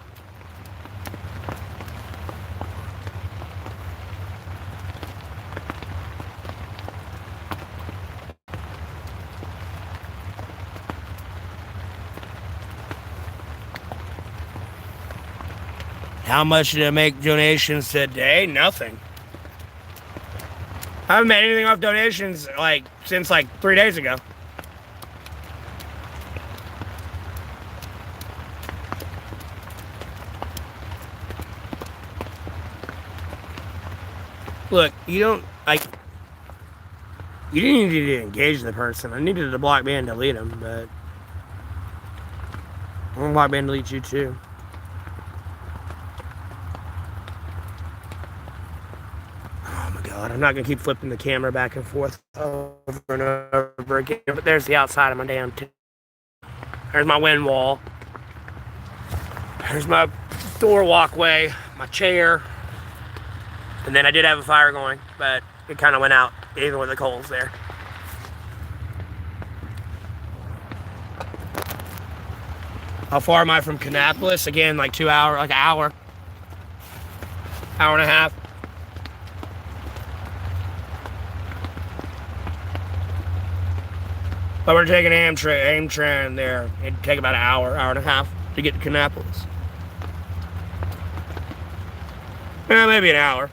How much did I make donations today? Nothing. I haven't made anything off donations since 3 days ago. Look, you didn't need to engage the person. I needed to block ban and delete him, but I'm gonna block ban and delete you too. Oh my god, I'm not gonna keep flipping the camera back and forth over and over again. But there's the outside of my damn There's my wind wall. There's my door walkway, my chair. And then I did have a fire going, but it kind of went out, even with the coals there. How far am I from Kannapolis? Again, like 2 hours, like an hour. Hour and a half. But we're taking Amtrak there. It'd take about an hour, hour and a half to get to Kannapolis. Maybe an hour.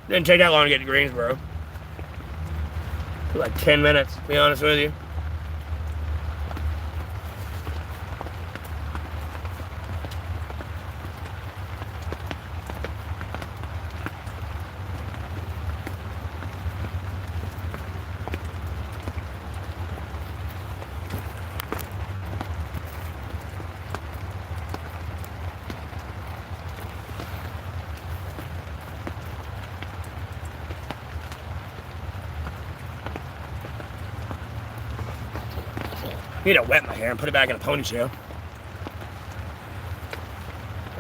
Didn't take that long to get to Greensboro. Like 10 minutes, to be honest with you. Need to wet my hair and put it back in a ponytail.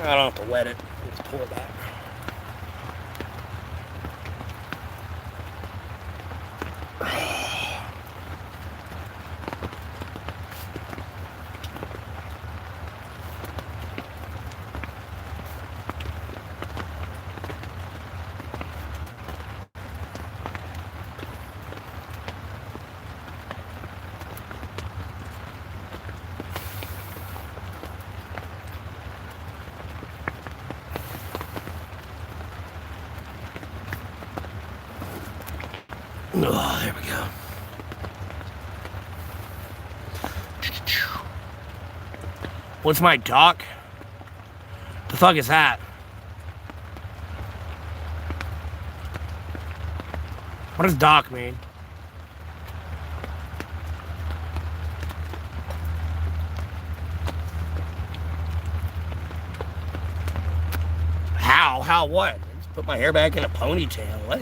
I don't have to wet it. Just pull it back. Oh, there we go. What's my dock? The fuck is that? What does dock mean? How? How what? Just put my hair back in a ponytail. What?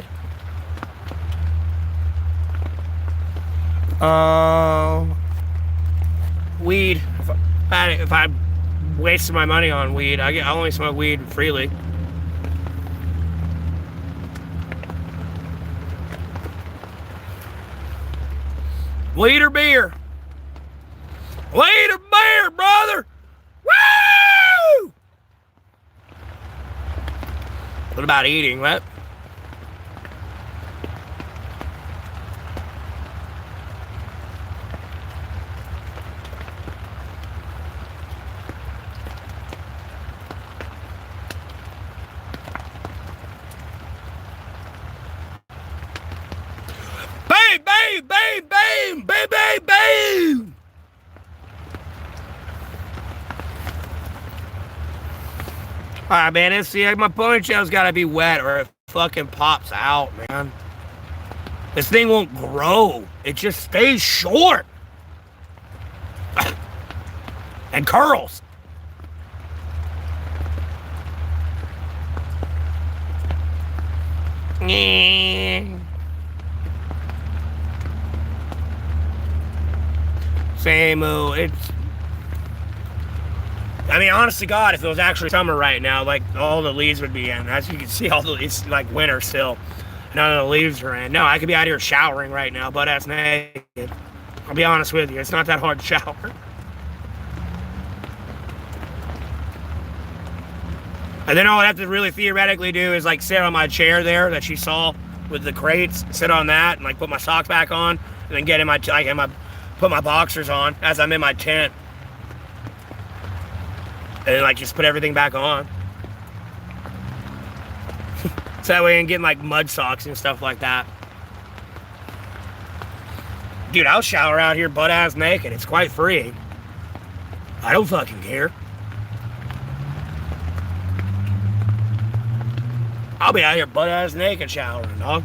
Weed. If I wasted my money on weed, I only smoke weed freely. Weed or beer? Weed or beer, brother? Woo! What about eating? What? Bam! Alright, man, my ponytail's gotta be wet or it fucking pops out, man. This thing won't grow. It just stays short. And curls. Same old. I mean, honest to God, if it was actually summer right now, like, all the leaves would be in. As you can see, it's like winter still. None of the leaves are in. No, I could be out here showering right now, butt-ass naked. I'll be honest with you, it's not that hard to shower. And then all I have to really theoretically do is like sit on my chair there that she saw with the crates, sit on that and like put my socks back on, and then get in my put my boxers on as I'm in my tent, and then like just put everything back on. So that way I can get like mud socks and stuff like that. Dude, I'll shower out here butt ass naked. It's quite freeing. I don't fucking care. I'll be out here butt ass naked showering, dog.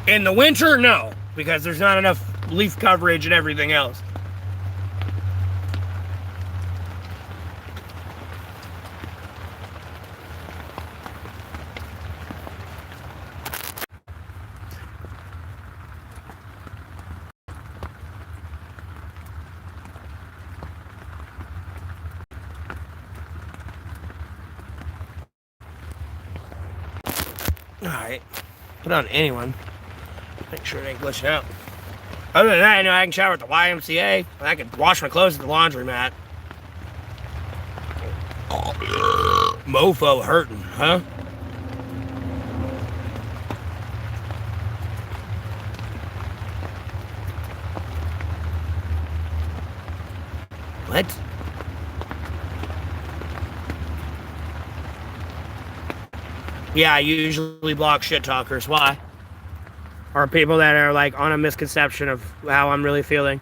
In the winter, no, because there's not enough leaf coverage and everything else. Alright, put on anyone. Make sure it ain't glitching out. Other than that, I know I can shower at the YMCA. I can wash my clothes at the laundromat. Mofo hurting, huh? What? Yeah, I usually block shit talkers. Why? Or people that are like on a misconception of how I'm really feeling.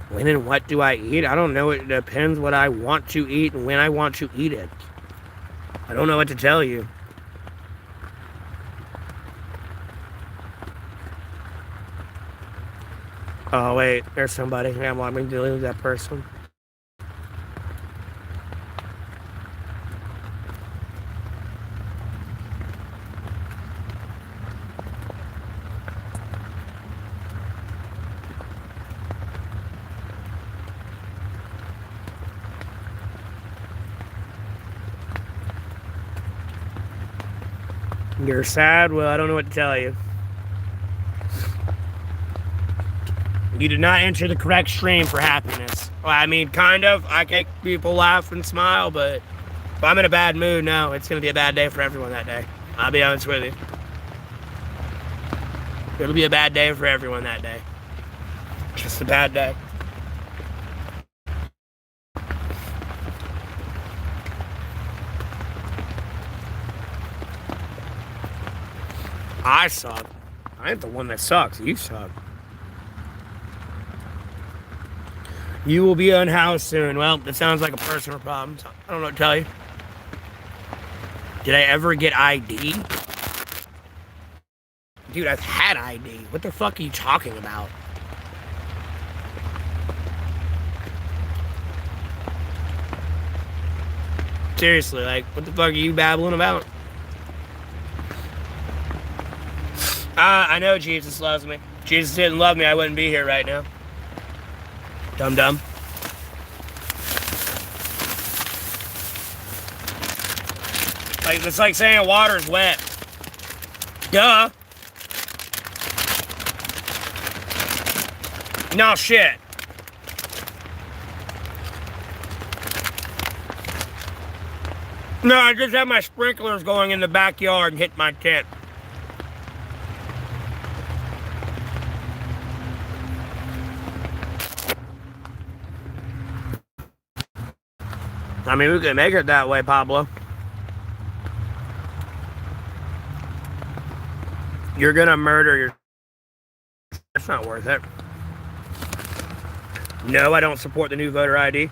When and what do I eat? I don't know. It depends what I want to eat and when I want to eat it. I don't know what to tell you. Oh, wait. There's somebody. Yeah, well, I'm dealing with that person. You're sad? Well, I don't know what to tell you. You did not enter the correct stream for happiness. Well, I mean, kind of. I make people laugh and smile, but if I'm in a bad mood, no, it's going to be a bad day for everyone that day. I'll be honest with you. It'll be a bad day for everyone that day. Just a bad day. I suck. I ain't the one that sucks. You suck. You will be unhoused soon. Well, that sounds like a personal problem. So I don't know what to tell you. Did I ever get ID? Dude, I've had ID. What the fuck are you talking about? Seriously, like, what the fuck are you babbling about? I know Jesus loves me. If Jesus didn't love me, I wouldn't be here right now. Dum-dum. Like, it's like saying water's wet. Duh. No shit. No, I just have my sprinklers going in the backyard and hit my tent. I mean, we can make it that way, Pablo. You're gonna murder your... That's not worth it. No, I don't support the new voter ID.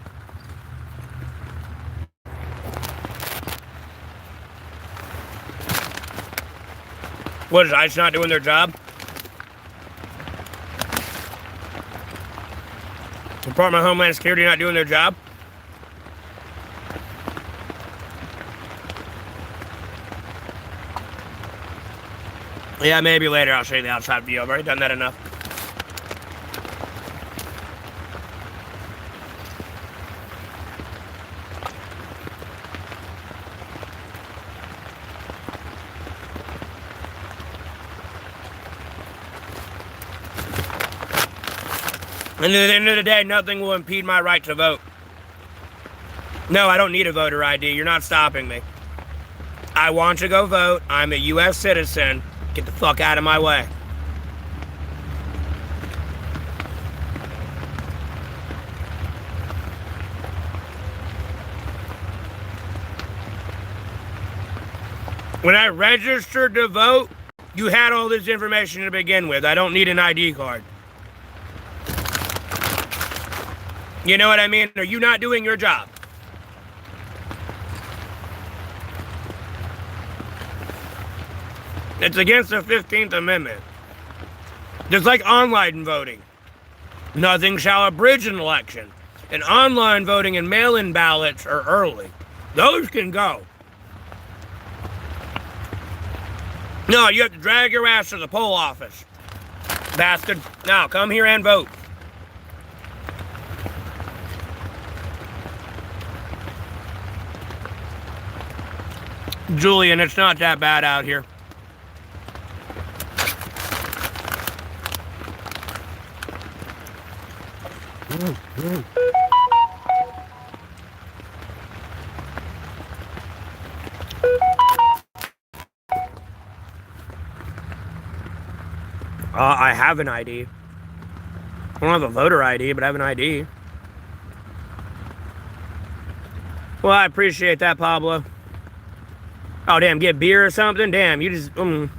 What is ICE not doing their job? Department of Homeland Security not doing their job? Yeah, maybe later I'll show you the outside view. I've already done that enough. And at the end of the day, nothing will impede my right to vote. No, I don't need a voter ID. You're not stopping me. I want to go vote. I'm a U.S. citizen. Get the fuck out of my way. When I registered to vote, you had all this information to begin with. I don't need an ID card. You know what I mean? Are you not doing your job? It's against the 15th Amendment. Just like online voting. Nothing shall abridge an election. And online voting and mail-in ballots are early. Those can go. No, you have to drag your ass to the poll office. Bastard. Now, come here and vote. Julian, it's not that bad out here. I have an ID. I don't have a voter ID, but I have an ID. Well, I appreciate that, Pablo. Oh, damn, get beer or something? Damn, you just... You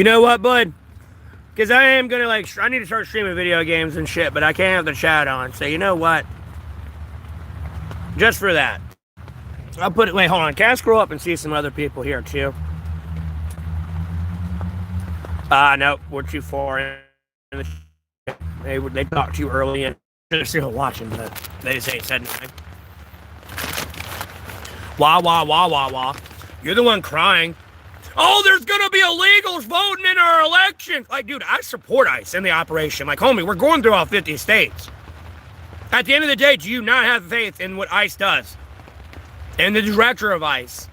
know what, bud? Because I am going to, I need to start streaming video games and shit, but I can't have the chat on. So, you know what? Just for that. I'll put it... Wait, hold on. Can I scroll up and see some other people here, too? No, we're too far in the chat. They talked to you early and they're still watching, but they just ain't said anything. Wah, wah, wah, wah, wah. You're the one crying. Oh, there's gonna be illegals voting in our election. Like, dude, I support ICE in the operation. Like, homie, we're going through all 50 states. At the end of the day, do you not have faith in what ICE does? And the director of ICE?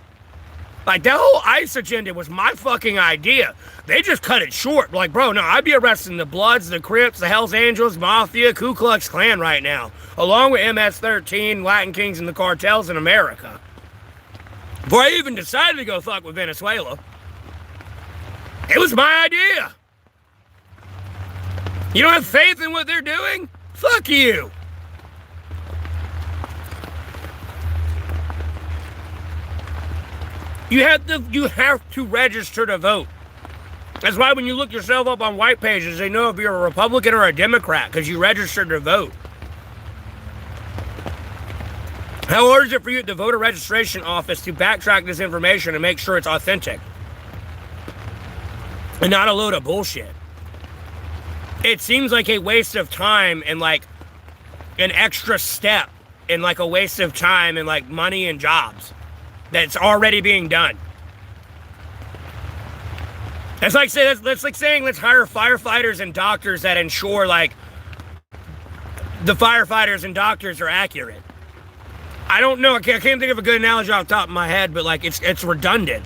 Like, that whole ICE agenda was my fucking idea. They just cut it short. Like, bro, no, I'd be arresting the Bloods, the Crips, the Hells Angels, Mafia, Ku Klux Klan right now. Along with MS-13, Latin Kings, and the cartels in America. Before I even decided to go fuck with Venezuela. It was my idea. You don't have faith in what they're doing? Fuck you. You have to register to vote. That's why when you look yourself up on white pages, they know if you're a Republican or a Democrat because you registered to vote. How hard is it for you at the voter registration office to backtrack this information and make sure it's authentic? And not a load of bullshit. It seems like a waste of time and like an extra step and like a waste of time and like money and jobs that's already being done. That's like saying let's hire firefighters and doctors that ensure like the firefighters and doctors are accurate. I don't know. I can't think of a good analogy off the top of my head, but like it's redundant.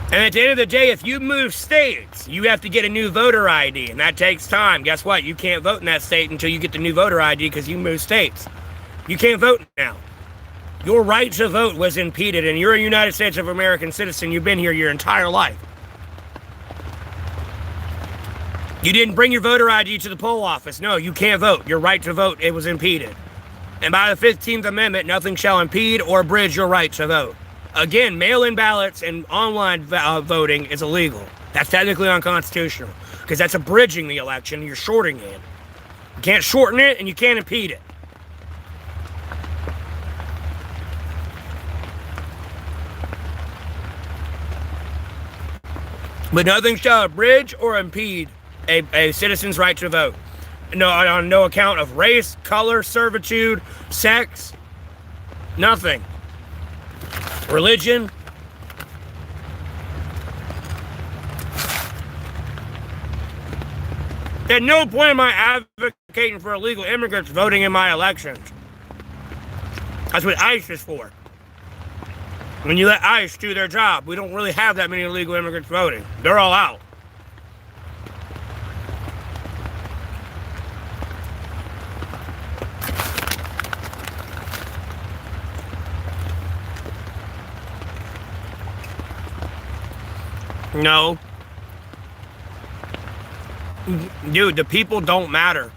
And at the end of the day, if you move states, you have to get a new voter ID, and that takes time. Guess what? You can't vote in that state until you get the new voter ID because you moved states. You can't vote now. Your right to vote was impeded, and you're a United States of American citizen. You've been here your entire life. You didn't bring your voter ID to the poll office. No, you can't vote. Your right to vote, it was impeded. And by the 15th Amendment, nothing shall impede or abridge your right to vote. Again, mail-in ballots and online voting is illegal. That's technically unconstitutional because that's abridging the election. You're shorting it. You can't shorten it and you can't impede it. But nothing shall abridge or impede a citizen's right to vote. No, on no account of race, color, servitude, sex, nothing. Religion. At no point am I advocating for illegal immigrants voting in my elections. That's what ICE is for. When you let ICE do their job, we don't really have that many illegal immigrants voting. They're all out. No. Dude, the people don't matter.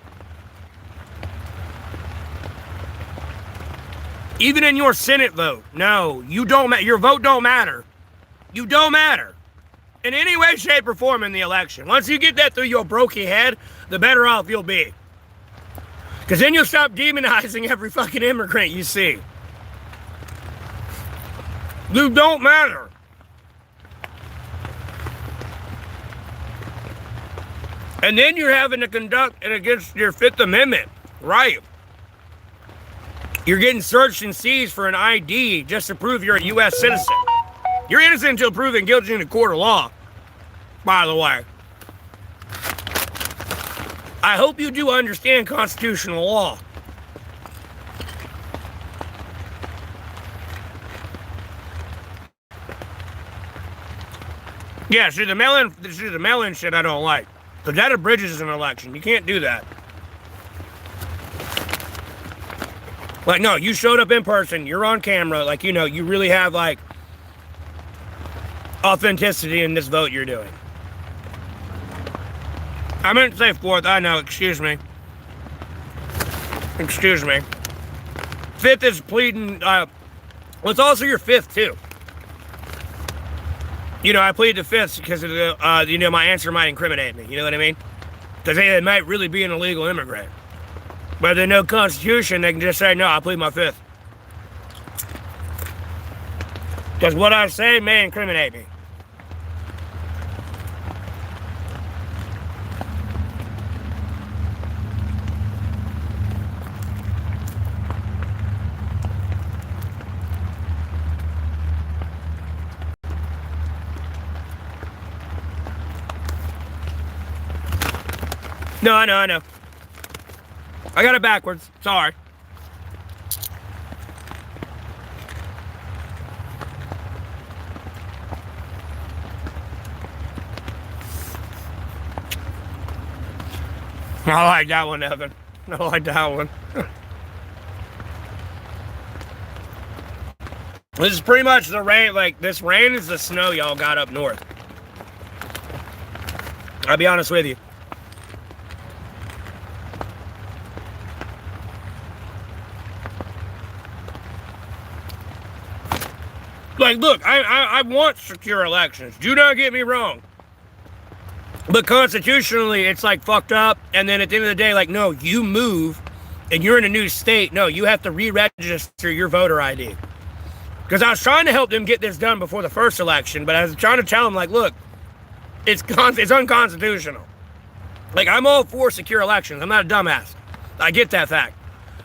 Even in your Senate vote, no, you don't matter. Your vote don't matter. You don't matter. In any way, shape, or form in the election. Once you get that through your brokey head, the better off you'll be. Because then you'll stop demonizing every fucking immigrant you see. You don't matter. And then you're having to conduct it against your Fifth Amendment right. You're getting searched and seized for an ID just to prove you're a U.S. citizen. You're innocent until proven guilty in a court of law, by the way. I hope you do understand constitutional law. Yeah, see, the mail-in shit I don't like. Because that abridges an election. You can't do that. Like, no, you showed up in person. You're on camera. Like, you know, you really have, like, authenticity in this vote you're doing. I meant to say fourth. I know. Excuse me. Excuse me. Fifth is pleading. Well, it's also your fifth, too. You know, I plead the fifth because, you know, my answer might incriminate me. You know what I mean? Because they might really be an illegal immigrant. But there's no constitution, they can just say, no, I plead my fifth. Because what I say may incriminate me. No, I know. I got it backwards. Sorry. I like that one, Evan. I like that one. This is pretty much the rain. Like, this rain is the snow y'all got up north. I'll be honest with you. Like, look, I want secure elections. Do not get me wrong. But constitutionally, it's like fucked up. And then at the end of the day, like, no, you move and you're in a new state. No, you have to re-register your voter ID. Because I was trying to help them get this done before the first election, but I was trying to tell them, like, look, it's unconstitutional. Like, I'm all for secure elections. I'm not a dumbass. I get that fact.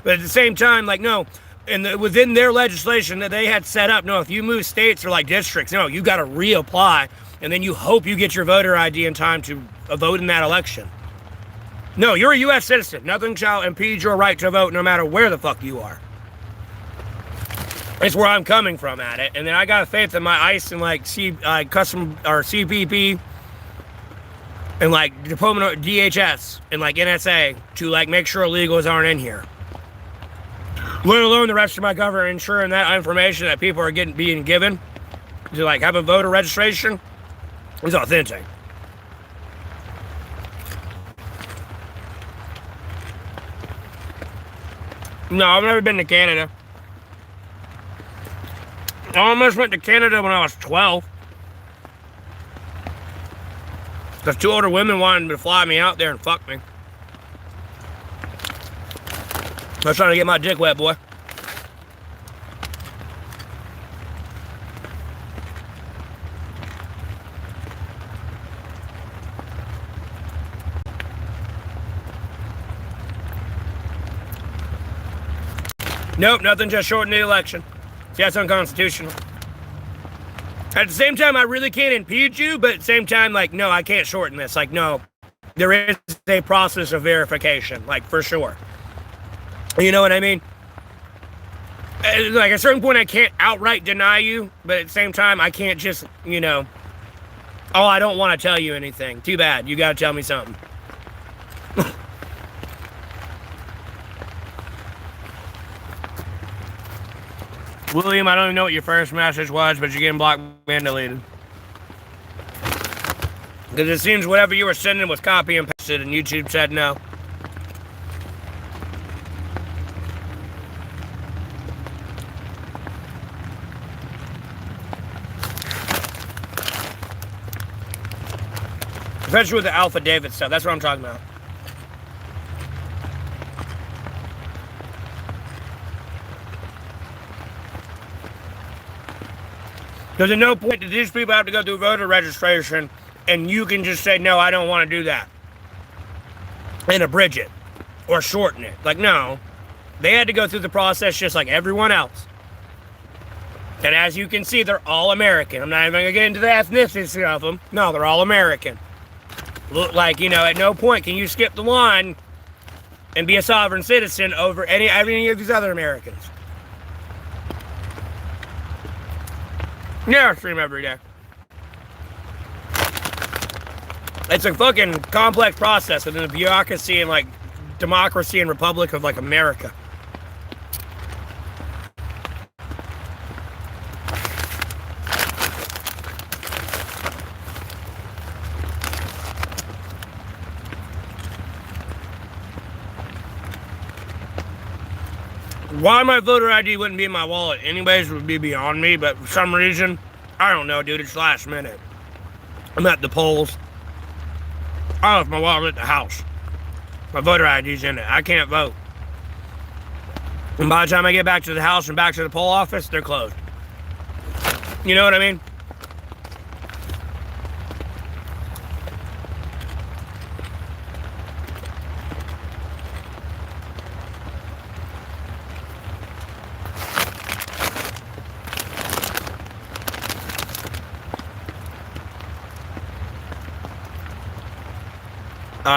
But at the same time, like, no, and within their legislation that they had set up, no, if you move states or like districts, no, you got to reapply, and then you hope you get your voter ID in time to vote in that election. No, you're a U.S. citizen. Nothing shall impede your right to vote no matter where the fuck you are. It's where I'm coming from at it. And then I got faith in my ICE and like custom or CPP and like Department of DHS and like NSA to like make sure illegals aren't in here. Let alone the rest of my government ensuring that information that people are being given to like have a voter registration is authentic. No, I've never been to Canada. I almost went to Canada when I was 12. Because two older women wanted to fly me out there and fuck me. I was trying to get my dick wet, boy. Nope, nothing, just shorten the election. See, that's unconstitutional. At the same time, I really can't impede you, but at the same time, like, no, I can't shorten this. Like, no, there is a process of verification, like, for sure. You know what I mean? Like, at a certain point, I can't outright deny you, but at the same time, I can't just, you know, oh, I don't want to tell you anything. Too bad. You got to tell me something. William, I don't even know what your first message was, but you're getting blocked and deleted. Because it seems whatever you were sending was copy and pasted, and YouTube said no. Especially with the Alpha David stuff. That's what I'm talking about. Because at no point did these people have to go through voter registration and you can just say, no, I don't want to do that. And abridge it. Or shorten it. Like, no. They had to go through the process just like everyone else. And as you can see, they're all American. I'm not even going to get into the ethnicity of them. No, they're all American. Look like, you know, at no point can you skip the line and be a sovereign citizen over any of these other Americans. Yeah, I stream every day. It's a fucking complex process within the bureaucracy and like democracy and republic of like America. Why my voter ID wouldn't be in my wallet anyways would be beyond me, but for some reason, I don't know, dude, it's last minute. I'm at the polls. I left my wallet at the house. My voter ID's in it. I can't vote. And by the time I get back to the house and back to the poll office, they're closed. You know what I mean?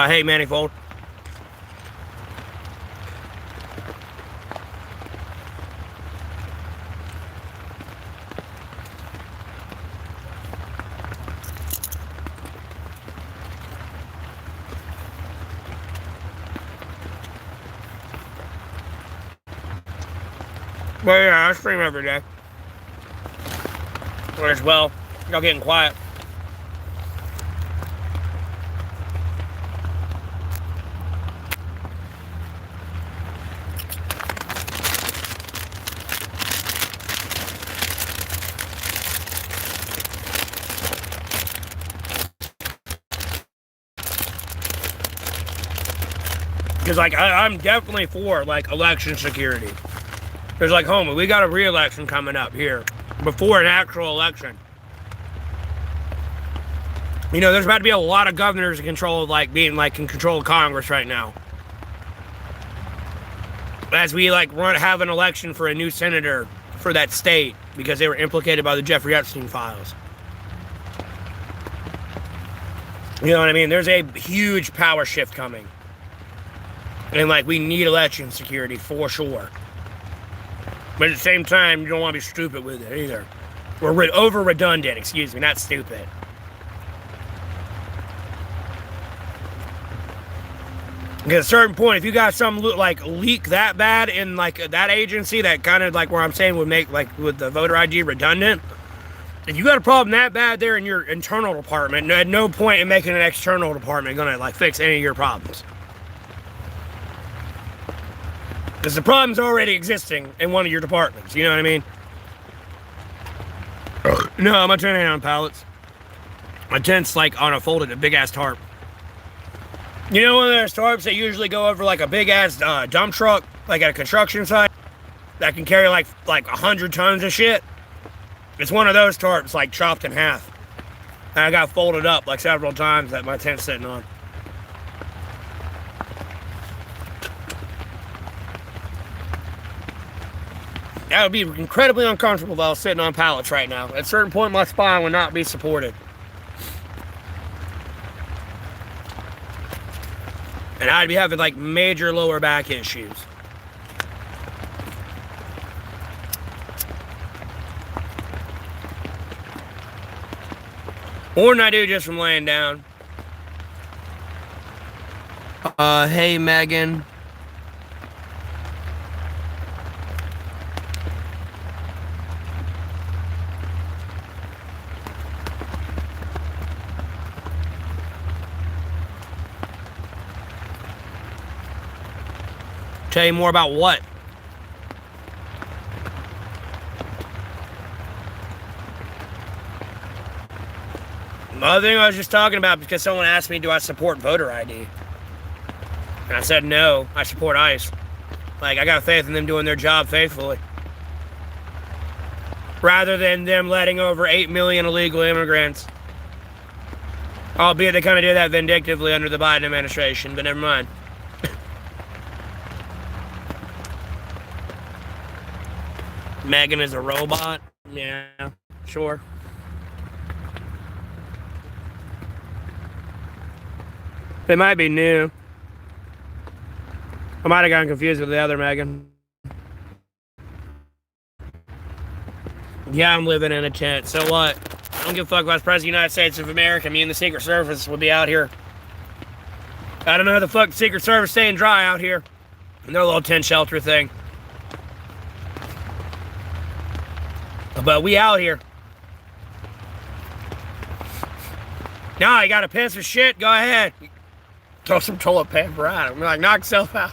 Hey, Manifold. Well, yeah, I stream every day. As well, y'all getting quiet. Because, like, I'm definitely for, like, election security. Because, like, homie, we got a re-election coming up here before an actual election. You know, there's about to be a lot of governors in control of, like, being, like, in control of Congress right now. As we, like, have an election for a new senator for that state because they were implicated by the Jeffrey Epstein files. You know what I mean? There's a huge power shift coming. And, like, we need election security for sure. But at the same time, you don't want to be stupid with it either. Or over-redundant, excuse me, not stupid. At a certain point, if you got some, like, leak that bad in, like, that agency that kind of, like, where I'm saying would make, like, with the voter ID redundant, if you got a problem that bad there in your internal department, at no point in making an external department going to, like, fix any of your problems. Because the problem's already existing in one of your departments, you know what I mean? No, my tent ain't on pallets. My tent's like on a folded, a big-ass tarp. You know one of those tarps that usually go over like a big-ass dump truck, like at a construction site, that can carry like 100 tons of shit? It's one of those tarps, like chopped in half. And I got folded up like several times that my tent's sitting on. That would be incredibly uncomfortable if I was sitting on pallets right now. At a certain point, my spine would not be supported. And I'd be having, like, major lower back issues. More than I do just from laying down. Hey, Megan. Tell you more about what? The other thing I was just talking about, because someone asked me, do I support voter ID? And I said, no, I support ICE. Like, I got faith in them doing their job faithfully. Rather than them letting over 8 million illegal immigrants. Albeit they kind of did that vindictively under the Biden administration, but never mind. Megan is a robot? Yeah, sure. They might be new. I might have gotten confused with the other Megan. Yeah, I'm living in a tent. So what? I don't give a fuck if I was President of the United States of America. Me and the Secret Service would be out here. I don't know how the fuck the Secret Service staying dry out here. In their little tent shelter thing. But we out here. Nah, you got a piss or shit? Go ahead. Throw some toilet paper at him. Like, knock yourself out.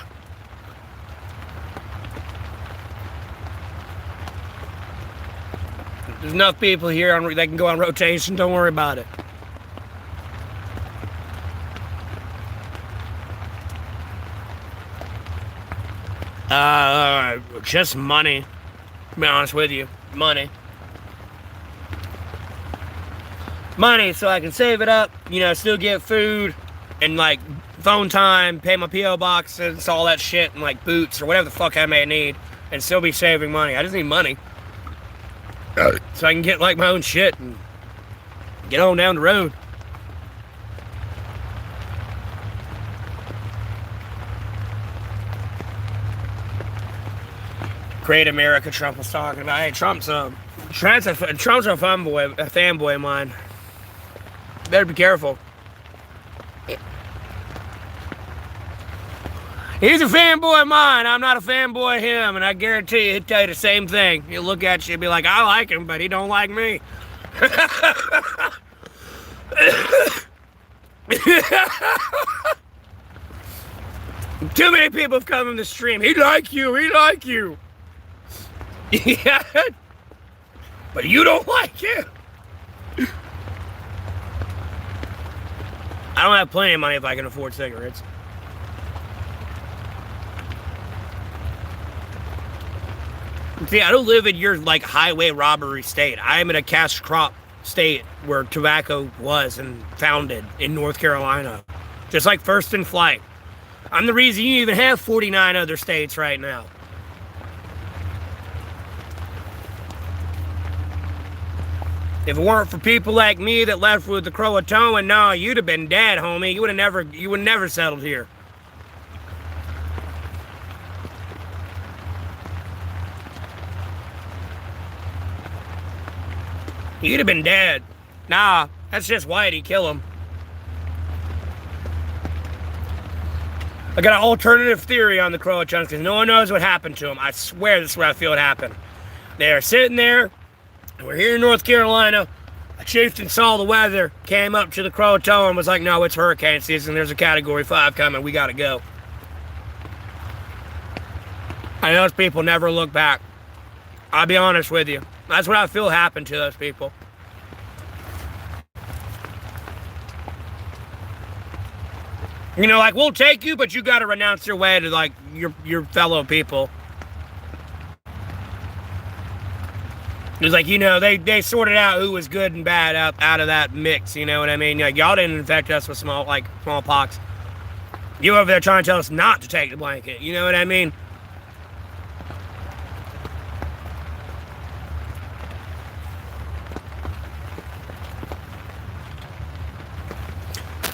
There's enough people here they can go on rotation. Don't worry about it. Just money. To be honest with you. Money. Money so I can save it up, you know, still get food and like phone time, pay my P.O. boxes, all that shit, and like boots or whatever the fuck I may need, and still be saving money. I just need money. So I can get like my own shit and get on down the road. Great America, Trump was talking about. Hey, Trump's a fanboy of mine. Better be careful. He's a fanboy of mine. I'm not a fanboy of him, and I guarantee you he'll tell you the same thing. He'll look at you and be like, I like him, but he don't like me. Too many people have come in the stream. He like you. He like you. Yeah. But you don't like him. I don't have plenty of money if I can afford cigarettes. See, I don't live in your, like, highway robbery state. I am in a cash crop state where tobacco was and founded in North Carolina. Just like First in Flight. I'm the reason you even have 49 other states right now. If it weren't for people like me that left with the Croatoan, no, you'd have been dead, homie. You would never settled here. You'd have been dead. Nah, that's just Whitey. Kill him. I got an alternative theory on the Croatoans because no one knows what happened to them. I swear this is where I feel it happened. They're sitting there. We're here in North Carolina. A chieftain saw the weather, came up to the Croatoan and was like, no, it's hurricane season. There's a Category 5 coming. We got to go. And those people never look back. I'll be honest with you. That's what I feel happened to those people. You know, like, we'll take you, but you got to renounce your way to, like, your fellow people. It was like, you know, they sorted out who was good and bad out of that mix, you know what I mean? Like, y'all didn't infect us with smallpox. You over there trying to tell us not to take the blanket, you know what I mean?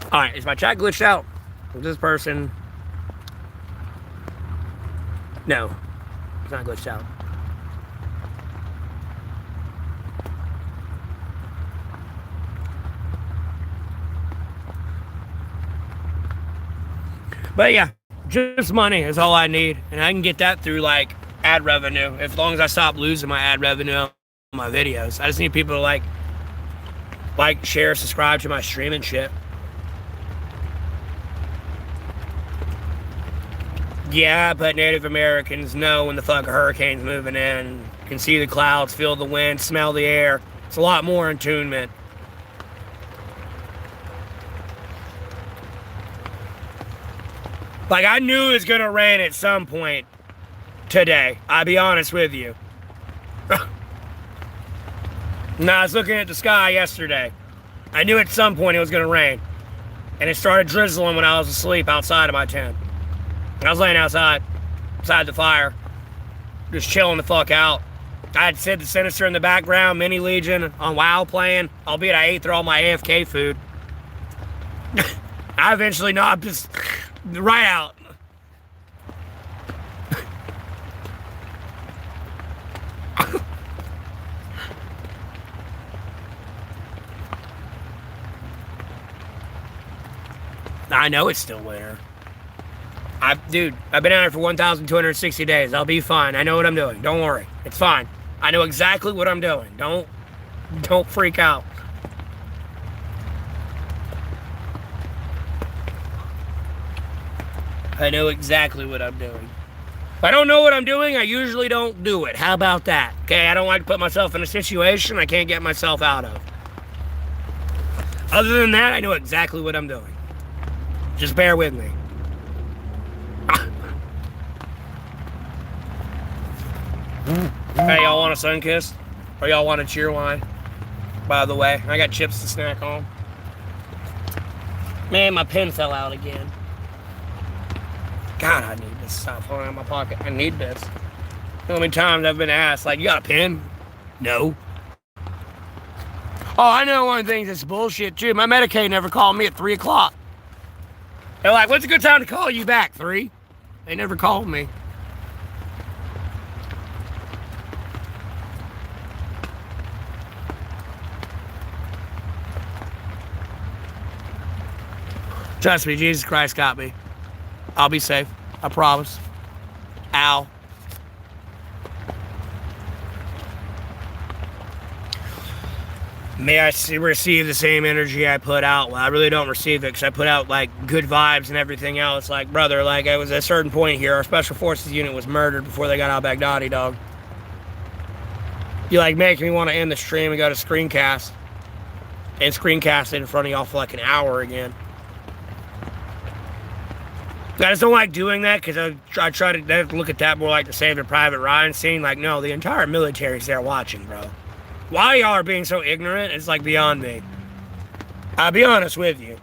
Alright, is my chat glitched out? Is this person? No, it's not glitched out. But yeah, just money is all I need. And I can get that through, like, ad revenue. As long as I stop losing my ad revenue on my videos. I just need people to, like, share, subscribe to my stream and shit. Yeah, but Native Americans know when the fucking hurricane's moving in. Can see the clouds, feel the wind, smell the air. It's a lot more attunement. Like, I knew it was gonna rain at some point today. I'll be honest with you. No, I was looking at the sky yesterday. I knew at some point it was gonna rain. And it started drizzling when I was asleep outside of my tent. I was laying outside the fire, just chilling the fuck out. I had Sid the Sinister in the background, Mini Legion on WoW playing, albeit I ate through all my AFK food. I eventually knocked just right out. I know it's still winter. Dude, I've been out here for 1,260 days. I'll be fine. I know what I'm doing. Don't worry. It's fine. I know exactly what I'm doing. Don't freak out. I know exactly what I'm doing. If I don't know what I'm doing, I usually don't do it. How about that? Okay, I don't like to put myself in a situation I can't get myself out of. Other than that, I know exactly what I'm doing. Just bear with me. Hey, y'all want a sun kiss? Or y'all want a cheer line? By the way, I got chips to snack on. Man, my pen fell out again. God, I need this to stop falling out of my pocket. I need this. How many times I've been asked, like, you got a pen? No. Oh, I know one of the things that's bullshit, too. My Medicaid never called me at 3 o'clock. They're like, what's a good time to call you back? 3? They never called me. Trust me, Jesus Christ got me. I'll be safe. I promise. Ow. May I receive the same energy I put out. Well, I really don't receive it because I put out, like, good vibes and everything else. Like, brother, like, I was at a certain point here. Our Special Forces unit was murdered before they got out of Baghdadi, dog. You, like, make me want to end the stream and go to screencast. And screencast it in front of y'all for, like, an hour again. I just don't like doing that because I try to look at that more like the Saving Private Ryan scene. Like, no, the entire military's there watching, bro. Why y'all are being so ignorant, it's like beyond me. I'll be honest with you.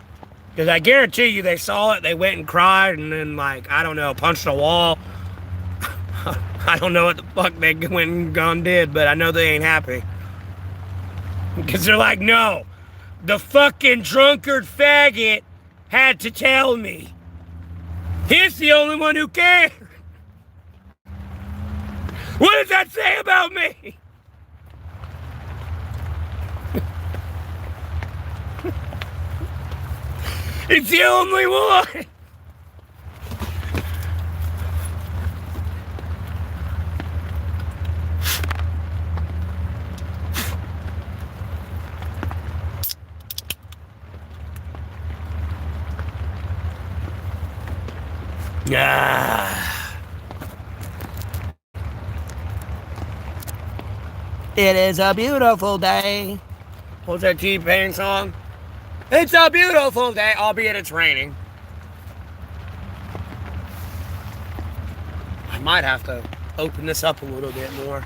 Because I guarantee you they saw it, they went and cried, and then, like, I don't know, punched a wall. I don't know what the fuck they went and gone did, but I know they ain't happy. Because they're like, no, the fucking drunkard faggot had to tell me. He's the only one who cared. What does that say about me? It's the only one. It is a beautiful day. What's that T-Pain song? It's a beautiful day, albeit it's raining. I might have to open this up a little bit more.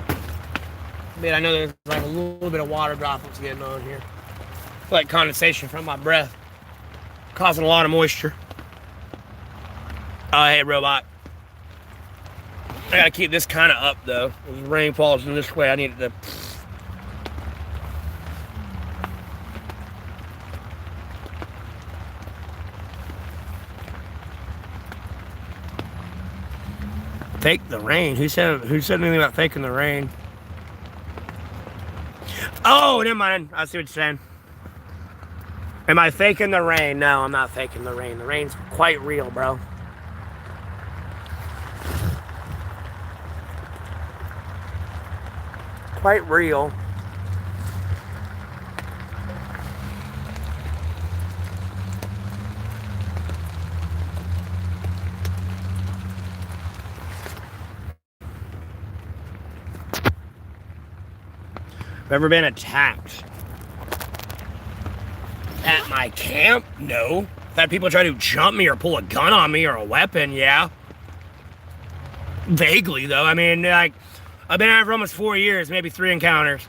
I mean, I know there's like a little bit of water droplets getting on here. Like condensation from my breath. Causing a lot of moisture. Oh, hey, robot. I gotta keep this kind of up, though. As the rain falls in this way, I need it to... Fake the rain? Who said anything about faking the rain? Oh, never mind. I see what you're saying. Am I faking the rain? No, I'm not faking the rain. The rain's quite real, bro. Quite real. Ever been attacked? At my camp? No. I've had people try to jump me or pull a gun on me or a weapon, yeah. Vaguely, though. I mean, like, I've been out for almost 4 years, maybe 3 encounters.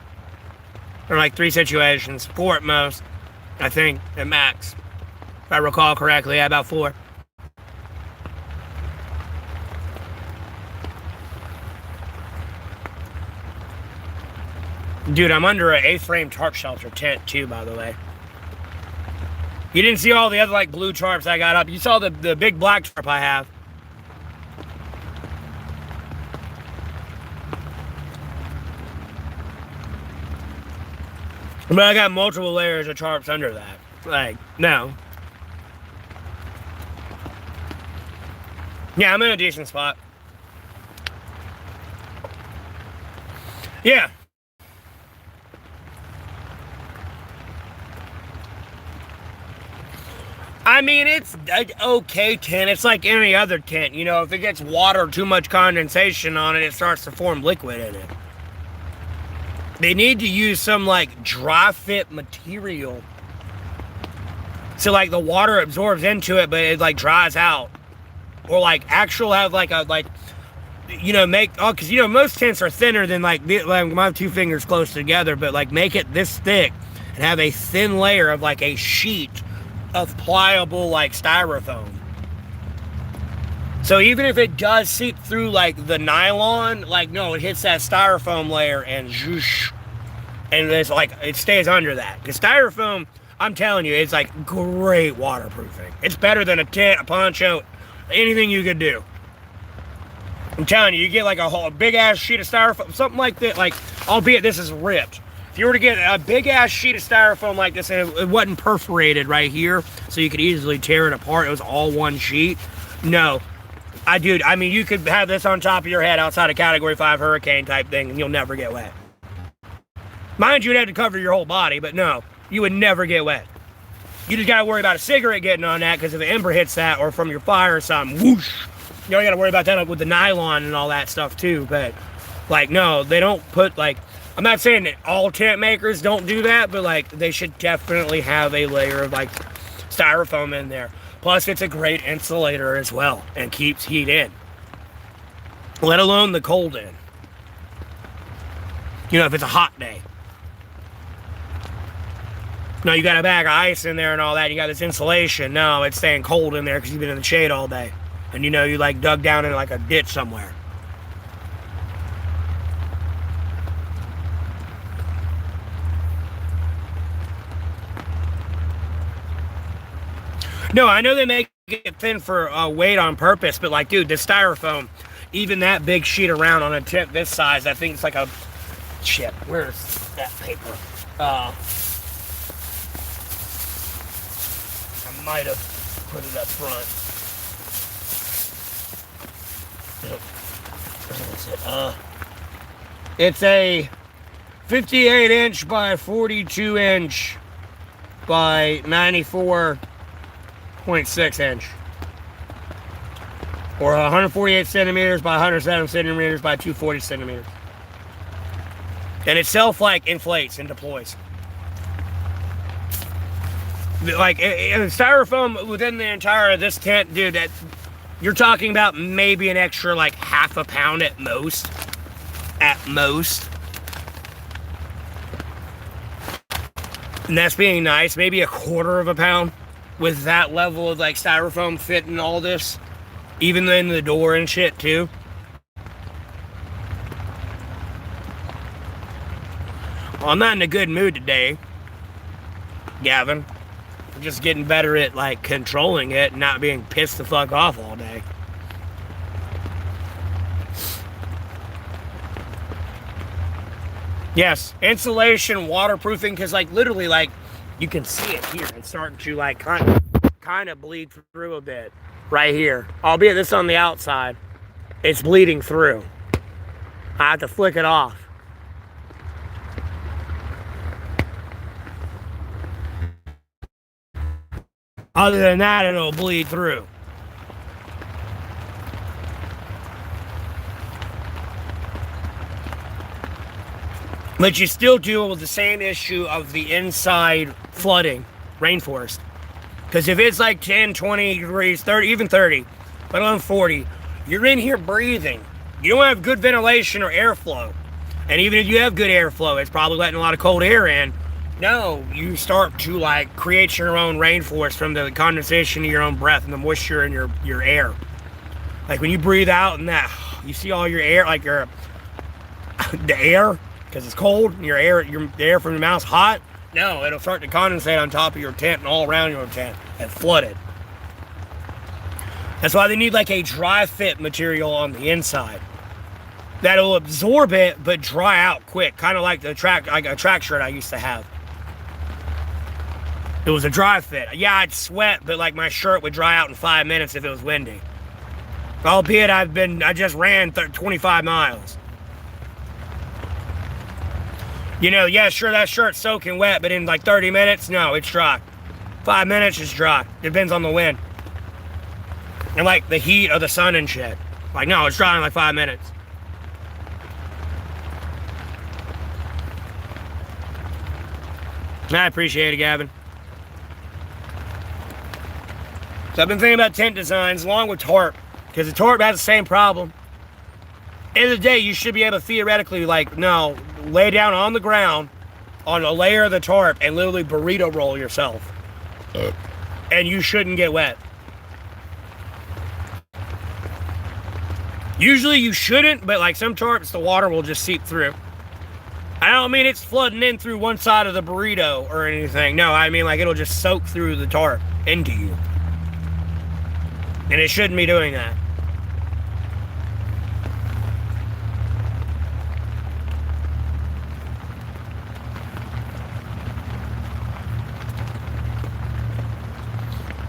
Or like 3 situations. 4 at most, I think, at max. If I recall correctly, yeah, about 4. Dude, I'm under an A-frame tarp shelter tent, too, by the way. You didn't see all the other, like, blue tarps I got up. You saw the big black tarp I have. But I got multiple layers of tarps under that. Like, no. Yeah, I'm in a decent spot. Yeah. I mean, it's an okay tent. It's like any other tent. You know, if it gets water or too much condensation on it, it starts to form liquid in it. They need to use some, like, dry fit material. So, like, the water absorbs into it, but it, like, dries out. Or, like, actual have, like, a, like, you know, make, oh, because, you know, most tents are thinner than, like my 2 fingers close together, but, like, make it this thick and have a thin layer of, like, a sheet of pliable, like, styrofoam. So even if it does seep through, like, the nylon, like, no, it hits that styrofoam layer and zhoosh, and it's like, it stays under that. Because styrofoam, I'm telling you, it's like great waterproofing. It's better than a tent, a poncho, anything you could do. I'm telling you, you get like a whole big ass sheet of styrofoam, something like that, like, albeit this is ripped. If you were to get a big ass sheet of styrofoam like this, and it wasn't perforated right here, so you could easily tear it apart, it was all one sheet. No. Dude, I mean, you could have this on top of your head outside a Category 5 hurricane type thing, and you'll never get wet. Mind you, you'd have to cover your whole body, but no, you would never get wet. You just gotta worry about a cigarette getting on that, because if the ember hits that, or from your fire or something, whoosh, you don't gotta worry about that with the nylon and all that stuff too, but, like, no, they don't put, like, I'm not saying that all tent makers don't do that, but, like, they should definitely have a layer of, like, styrofoam in there. Plus, it's a great insulator as well, and keeps heat in. Let alone the cold in. You know, if it's a hot day. No, you got a bag of ice in there and all that, you got this insulation. No, it's staying cold in there because you've been in the shade all day. And you know, you, like, dug down in, like, a ditch somewhere. No, I know they make it thin for weight on purpose, but, like, dude, the styrofoam, even that big sheet around on a tent this size, I think it's like a, shit, where's that paper? I might have put it up front. It's a 58 inch by 42 inch by 94.6 inch, or 148 centimeters by 107 centimeters by 240 centimeters, and itself, like, inflates and deploys. Like, styrofoam within the entire of this tent, dude, that you're talking about maybe an extra, like, half a pound at most. At most. And that's being nice. Maybe a quarter of a pound with that level of, like, styrofoam fitting all this. Even in the door and shit, too. Well, I'm not in a good mood today, Gavin. I'm just getting better at, like, controlling it and not being pissed the fuck off all day. Yes, insulation, waterproofing, because, like, literally, like, you can see it here. It's starting to, like, kind of bleed through a bit right here. Albeit this on the outside, it's bleeding through. I have to flick it off. Other than that, it'll bleed through. But you still deal with the same issue of the inside flooding rainforest. Because if it's like 10, 20 degrees, 30, even 30, let alone 40, you're in here breathing. You don't have good ventilation or airflow. And even if you have good airflow, it's probably letting a lot of cold air in. No, you start to like create your own rainforest from the condensation of your own breath and the moisture in your air. Like when you breathe out and that, you see all your air, like the air, because it's cold, and the air from your mouth's hot. No, it'll start to condensate on top of your tent and all around your tent and flood it. That's why they need like a dry fit material on the inside that'll absorb it but dry out quick, kind of like a track shirt I used to have. It was a dry fit. Yeah, I'd sweat, but like my shirt would dry out in 5 minutes if it was windy. Albeit I just ran 25 miles. You know, yeah, sure, that shirt's soaking wet, but in like 30 minutes, no, it's dry. 5 minutes, it's dry. Depends on the wind. And like the heat of the sun and shit. Like, no, it's dry in like 5 minutes. I appreciate it, Gavin. So I've been thinking about tent designs along with tarp, because the tarp has the same problem. End of the day, you should be able to theoretically, like, no, lay down on the ground on a layer of the tarp and literally burrito roll yourself. And you shouldn't get wet. Usually you shouldn't, but like some tarps, the water will just seep through. I don't mean it's flooding in through one side of the burrito or anything. No, I mean like it'll just soak through the tarp into you. And it shouldn't be doing that.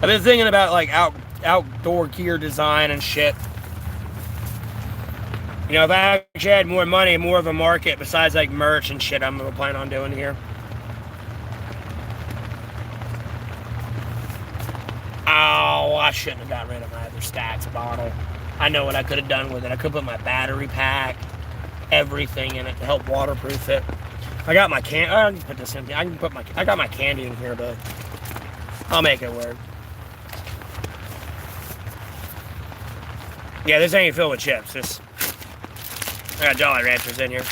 I've been thinking about like outdoor gear design and shit. You know, if I actually had more money and more of a market besides like merch and shit, I'm gonna plan on doing here. Oh, I shouldn't have got rid of my other stats bottle. I know what I could have done with it. I could put my battery pack, everything in it to help waterproof it. I got my I can put this in. I got my candy in here, but I'll make it work. Yeah, this ain't filled with chips. I got Jolly Ranchers in here.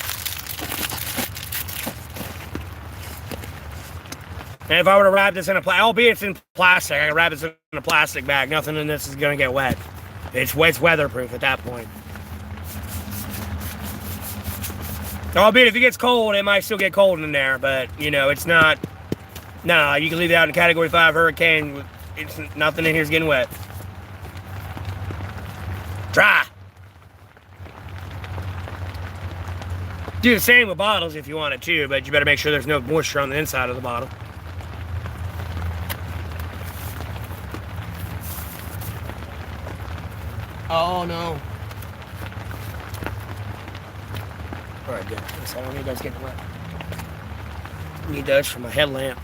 And if I were to wrap this in albeit it's in plastic, I can wrap this in a plastic bag. Nothing in this is going to get wet. It's weatherproof at that point. Albeit if it gets cold, it might still get cold in there, but, you know, it's not... No, you can leave it out in Category 5 hurricane. It's nothing in here is getting wet. Dry. Do the same with bottles if you want it too, but you better make sure there's no moisture on the inside of the bottle. Oh no. Alright, good. I don't need those getting wet. I need those for my headlamp.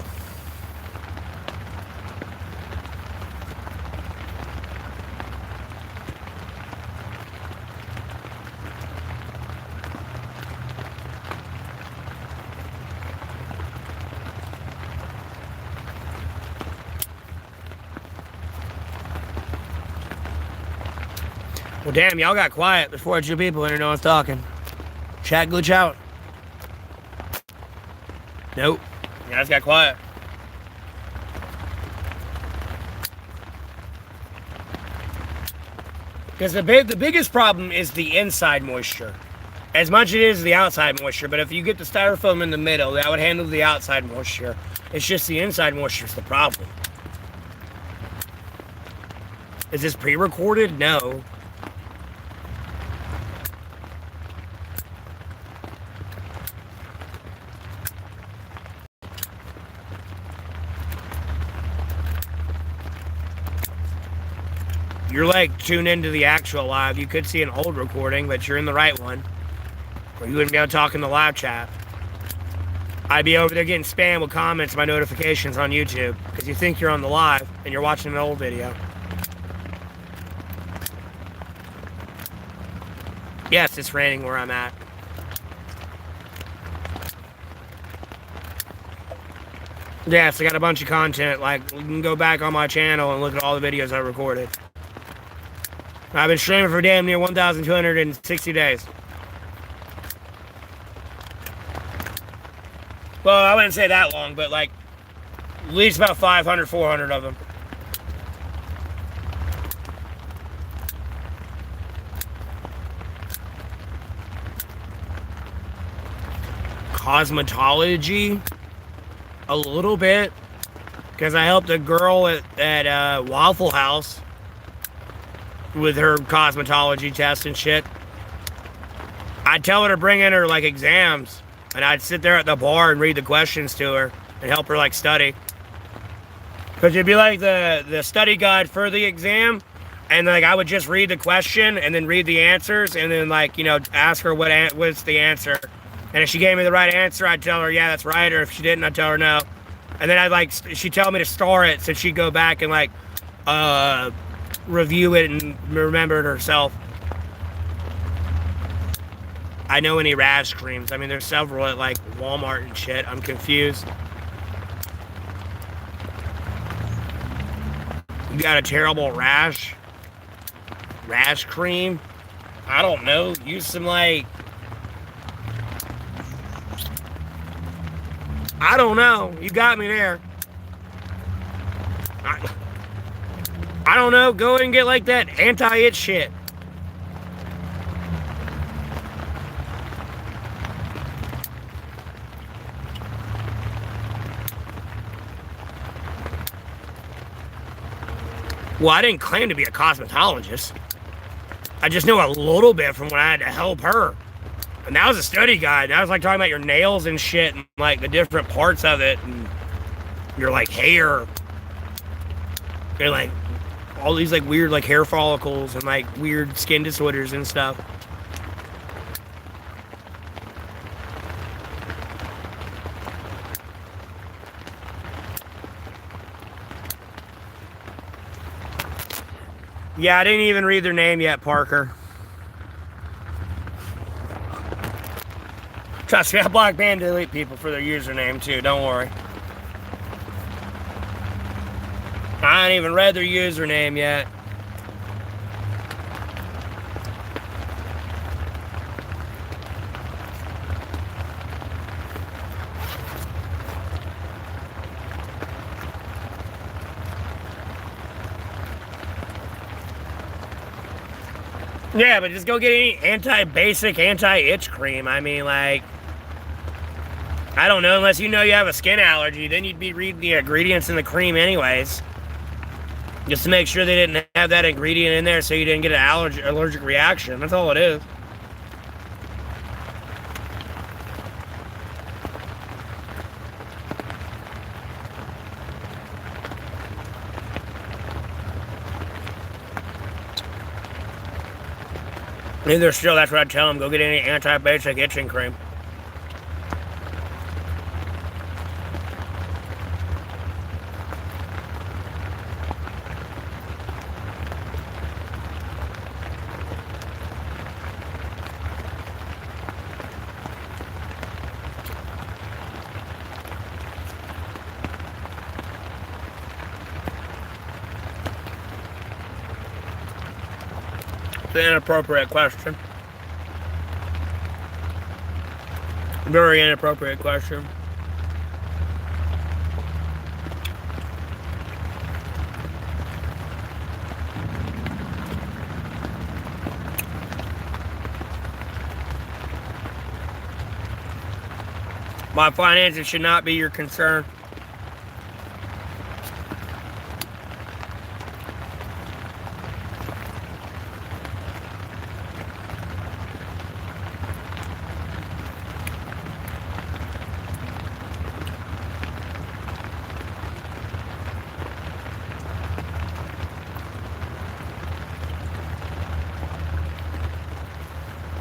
Well, damn, y'all got quiet before two people didn't know I was talking. Chat glitch out. Nope. You guys got quiet. Because the biggest problem is the inside moisture. As much as it is the outside moisture, but if you get the styrofoam in the middle, that would handle the outside moisture. It's just the inside moisture is the problem. Is this pre-recorded? No. You're like tuned into the actual live. You could see an old recording, but you're in the right one. Or you wouldn't be able to talk in the live chat. I'd be over there getting spam with comments, my notifications on YouTube. Because you think you're on the live and you're watching an old video. Yes, it's raining where I'm at. Yes, I got a bunch of content. Like, you can go back on my channel and look at all the videos I recorded. I've been streaming for damn near 1,260 days. Well, I wouldn't say that long, but like, at least about 500, 400 of them. Cosmetology? A little bit. Because I helped a girl at Waffle House with her cosmetology test and shit. I'd tell her to bring in her, like, exams. And I'd sit there at the bar and read the questions to her and help her, like, study. Because it'd be like the study guide for the exam. And, like, I would just read the question and then read the answers. And then, like, you know, ask her what's the answer. And if she gave me the right answer, I'd tell her, yeah, that's right. Or if she didn't, I'd tell her no. And then I'd, like, she'd tell me to star it. So she'd go back and, like, review it and remember it herself. I know any rash creams. I mean, there's several at, like, Walmart and shit. I'm confused. You got a terrible rash? Rash cream? I don't know. Use some, like... I don't know. You got me there. I don't know. Go and get, like, that anti-itch shit. Well, I didn't claim to be a cosmetologist. I just know a little bit from when I had to help her. And that was a study guide. That was like talking about your nails and shit and like the different parts of it and your like hair. And like all these like weird like hair follicles and like weird skin disorders and stuff. Yeah, I didn't even read their name yet, Parker. Trust me, I block ban delete people for their username too, don't worry. I ain't even read their username yet. Yeah, but just go get any anti-basic, anti-itch cream. I mean, like, I don't know, unless you know you have a skin allergy, then you'd be reading the ingredients in the cream anyways. Just to make sure they didn't have that ingredient in there so you didn't get an allergic reaction. That's all it is. Either still, that's what I'd tell them. Go get any anti-basic itching cream. It's an inappropriate question. Very inappropriate question. My finances should not be your concern.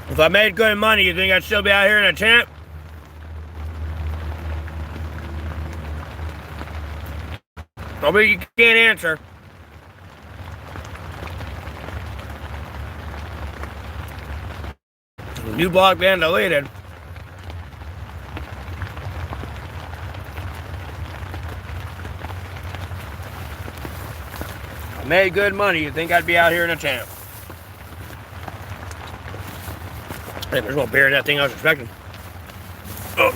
If I made good money, you think I'd still be out here in a tent? Nobody, you can't answer. New block been deleted. I made good money. You'd think I'd be out here in a tent. Hey, there's no beer in that thing I was expecting. Oh.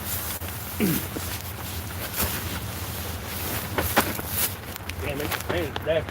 Damn it. Man, it's dead.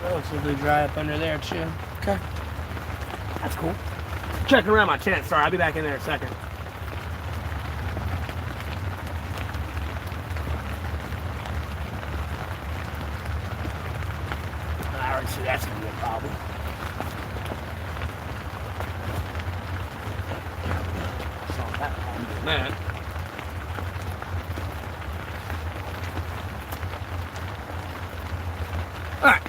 Relatively dry up under there too. Okay. That's cool. Checking around my tent. Sorry, I'll be back in there in a second. I already see that's gonna be a problem. Solve that problem with that. Alright.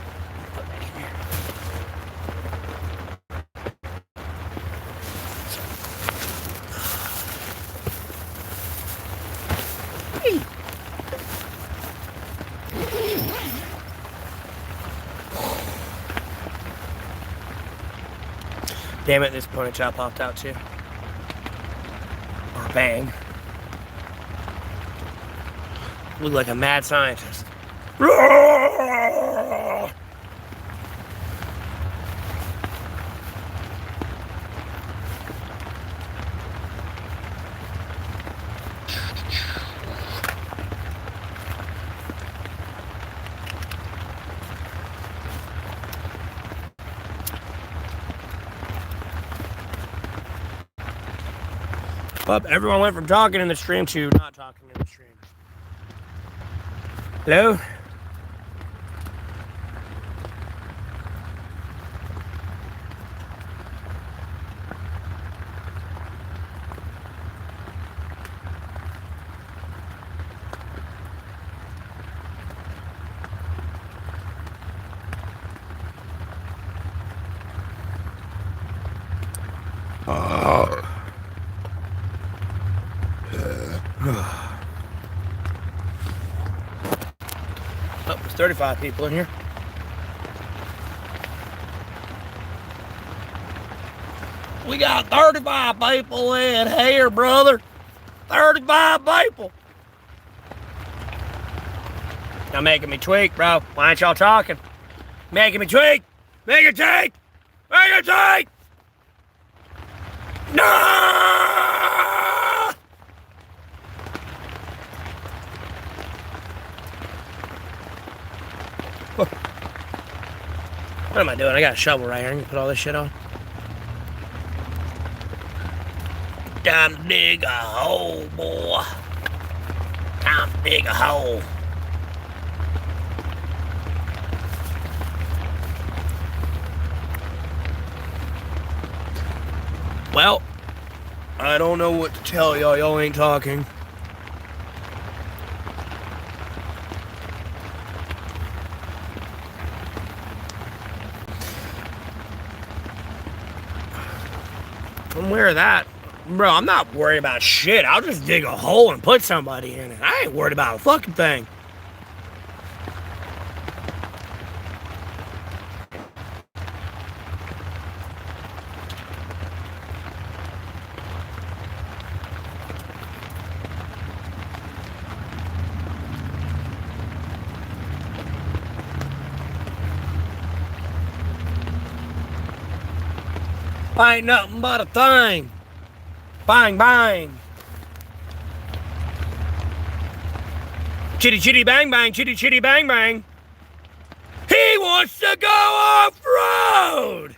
Damn it, this pony chop popped out too. Or bang. Look like a mad scientist. Well, everyone went from talking in the stream to not talking in the stream. Hello? Oh, there's 35 people in here. We got 35 people in here, brother. 35 people. Y'all making me tweak, bro. Why ain't y'all talking? Making me tweak. Make it take. Make it take. No! What am I doing? I got a shovel right here. I'm gonna put all this shit on. Time to dig a hole, boy. Time to dig a hole. Well, I don't know what to tell y'all. Y'all ain't talking. I'm aware of that. Bro, I'm not worried about shit. I'll just dig a hole and put somebody in it. I ain't worried about a fucking thing. Ain't nothing but a thing. Bang, bang. Chitty, chitty, bang, bang. Chitty, chitty, bang, bang. He wants to go off-road.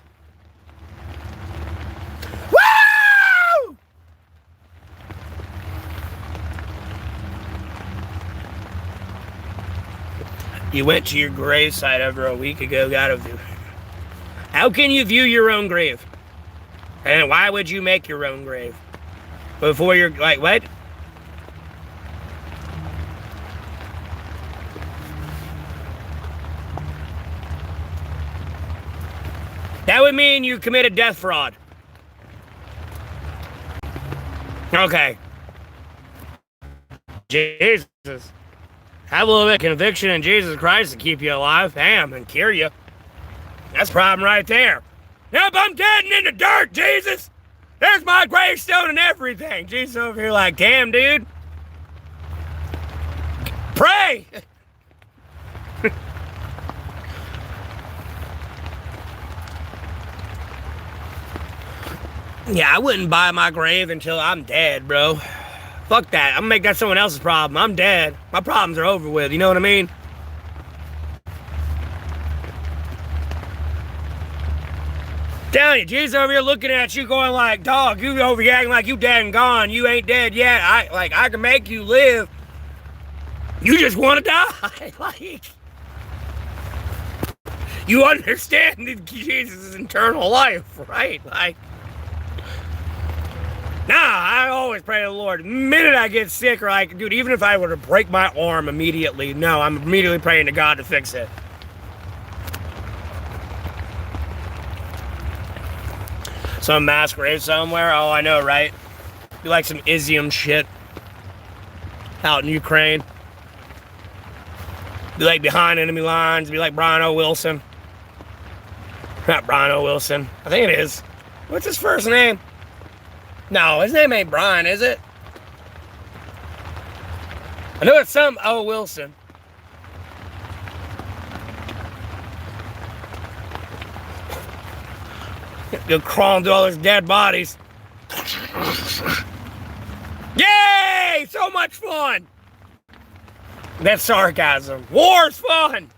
Woo! You went to your gravesite over a week ago. Gotta view. How can you view your own grave? And why would you make your own grave? Before you're like, what? That would mean you committed death fraud. Okay. Jesus. Have a little bit of conviction in Jesus Christ to keep you alive. Damn, and cure you. That's a problem right there. Yep, I'm dead and in the dirt, Jesus. There's my gravestone and everything. Jesus over here like, damn, dude. Pray. Yeah, I wouldn't buy my grave until I'm dead, bro. Fuck that. I'm gonna make that someone else's problem. I'm dead. My problems are over with. You know what I mean? Telling you, Jesus over here looking at you going like, dog, you over here acting like you dead and gone. You ain't dead yet. I can make you live. You just want to die. Like, you understand Jesus' eternal life, right? Like, nah, I always pray to the Lord. The minute I get sick or like, dude, even if I were to break my arm immediately, no, I'm immediately praying to God to fix it. Some mass grave somewhere? Oh, I know, right? Be like some Izium shit out in Ukraine. Be like behind enemy lines. Be like Brian O. Wilson. Not Brian O. Wilson. I think it is. What's his first name? No, his name ain't Brian, is it? I know it's some O. Wilson. Go crawling through all those dead bodies. Yay! So much fun! That's sarcasm. War's fun!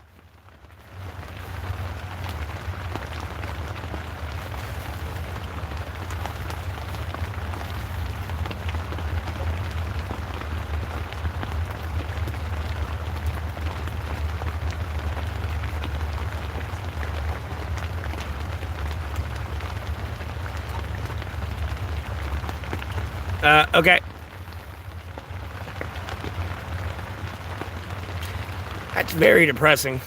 Okay. That's very depressing.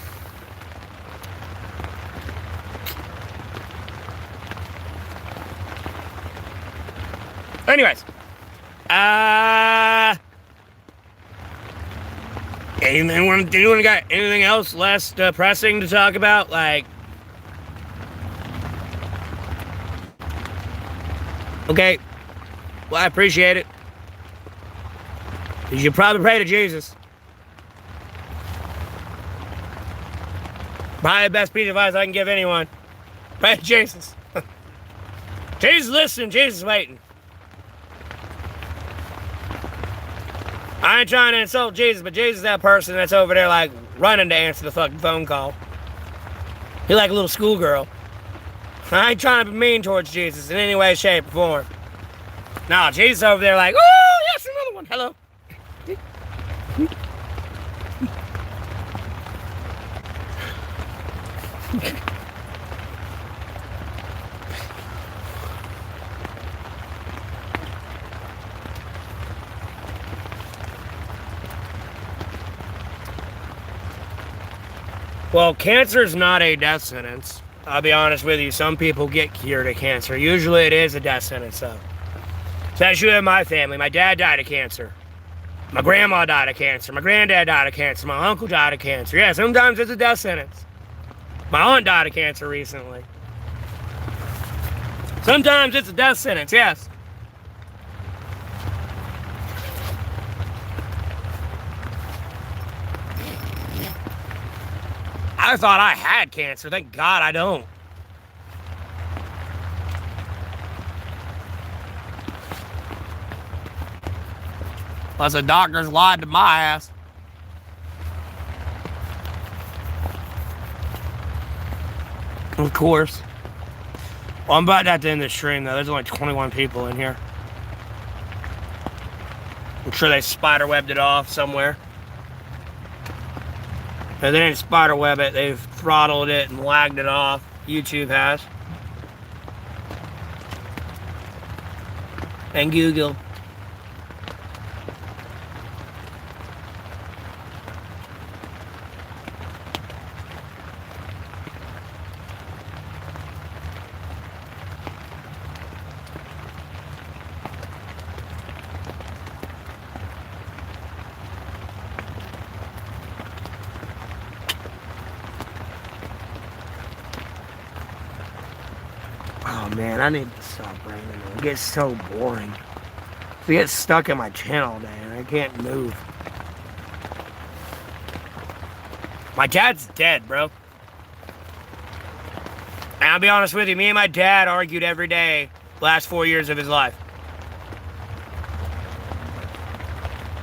Anyways. Anyone got anything else less depressing to talk about? Like, okay. Well, I appreciate it. You should probably pray to Jesus. Probably the best piece of advice I can give anyone. Pray to Jesus. Jesus listening, Jesus waiting. I ain't trying to insult Jesus, but Jesus is that person that's over there like running to answer the fucking phone call. He like a little schoolgirl. I ain't trying to be mean towards Jesus in any way, shape, or form. No, Jesus over there like, oh, yes, another one. Hello. Well, cancer is not a death sentence. I'll be honest with you. Some people get cured of cancer. Usually it is a death sentence, though. Especially in my family. My dad died of cancer. My grandma died of cancer. My granddad died of cancer. My uncle died of cancer. Yeah, sometimes it's a death sentence. My aunt died of cancer recently. Sometimes it's a death sentence, yes. I thought I had cancer. Thank God I don't. Plus, the doctors lied to my ass. Of course. Well, I'm about to end this stream, though. There's only 21 people in here. I'm sure they spiderwebbed it off somewhere. And they didn't spiderweb it, they've throttled it and lagged it off. YouTube has. And Google. Oh man, I need to stop bringing it. It gets so boring. I get stuck in my channel, man. I can't move. My dad's dead, bro. And I'll be honest with you, me and my dad argued every day the last 4 years of his life.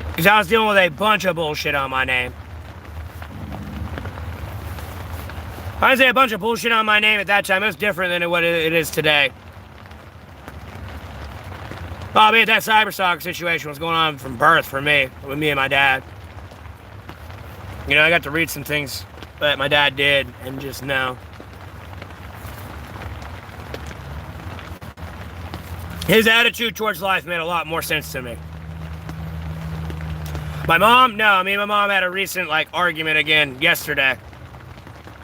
Because I was dealing with a bunch of bullshit on my name. I say a bunch of bullshit on my name at that time. It was different than what it is today. Oh, I mean, that cyberstalk situation was going on from birth for me, with me and my dad. You know, I got to read some things that my dad did and just know. His attitude towards life made a lot more sense to me. My mom, no, me and my mom had a recent, argument again yesterday.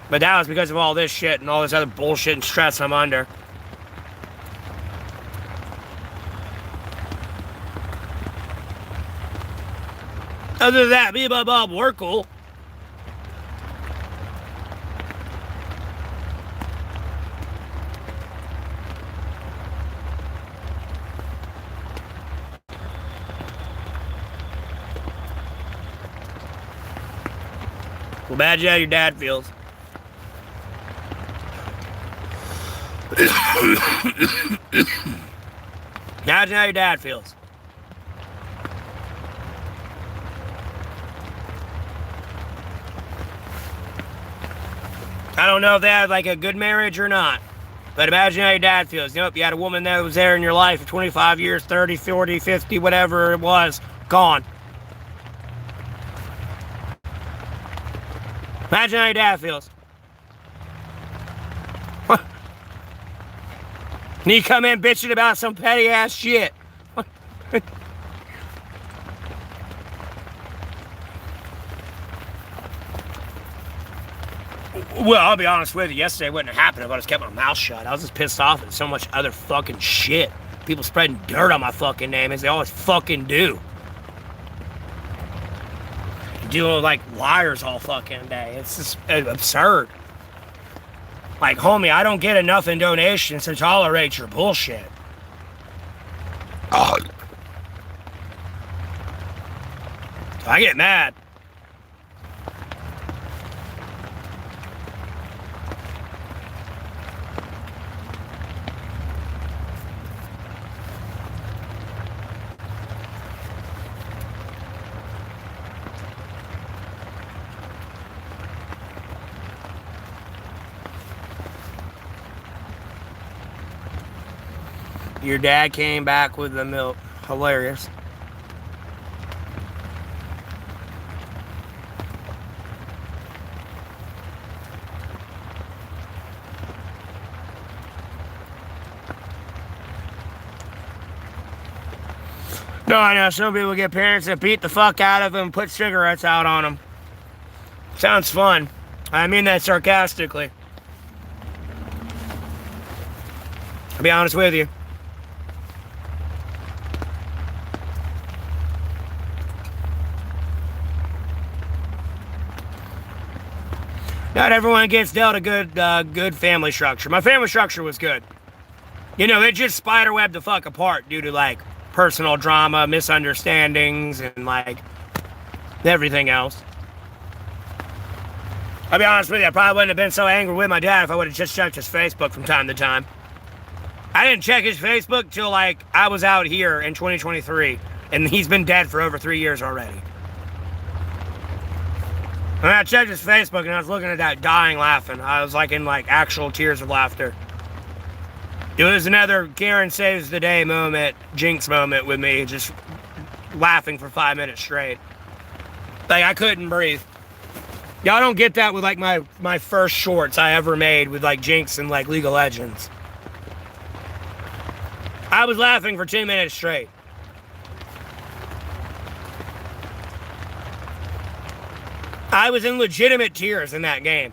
But that was because of all this shit and all this other bullshit and stress I'm under. Other than that, me and my mom were cool. Well, imagine how your dad feels. Imagine how your dad feels. I don't know if they had a good marriage or not, but imagine how your dad feels. You know, you had a woman that was there in your life for 25 years, 30, 40, 50, whatever it was, gone. Imagine how your dad feels. And you come in bitching about some petty ass shit. Well, I'll be honest with you, yesterday wouldn't have happened if I just kept my mouth shut. I was just pissed off at so much other fucking shit. People spreading dirt on my fucking name, as they always fucking do. Dealing with liars all fucking day. It's just absurd. Homie, I don't get enough in donations to tolerate your bullshit. Oh. I get mad. Your dad came back with the milk. Hilarious. No, I know some people get parents that beat the fuck out of them and put cigarettes out on them. Sounds fun. I mean that sarcastically. I'll be honest with you. Not everyone gets dealt a good family structure. My family structure was good. You know, it just spiderwebbed the fuck apart due to personal drama, misunderstandings, and everything else. I'll be honest with you, I probably wouldn't have been so angry with my dad if I would have just checked his Facebook from time to time. I didn't check his Facebook till I was out here in 2023, and he's been dead for over 3 years already. And I checked his Facebook and I was looking at that dying laughing. I was in actual tears of laughter. It was another Karen saves the day moment, jinx moment with me, just laughing for 5 minutes straight. I couldn't breathe. Y'all don't get that with like my first shorts I ever made with like Jinx and like League of Legends. I was laughing for 10 minutes straight. I was in legitimate tears in that game.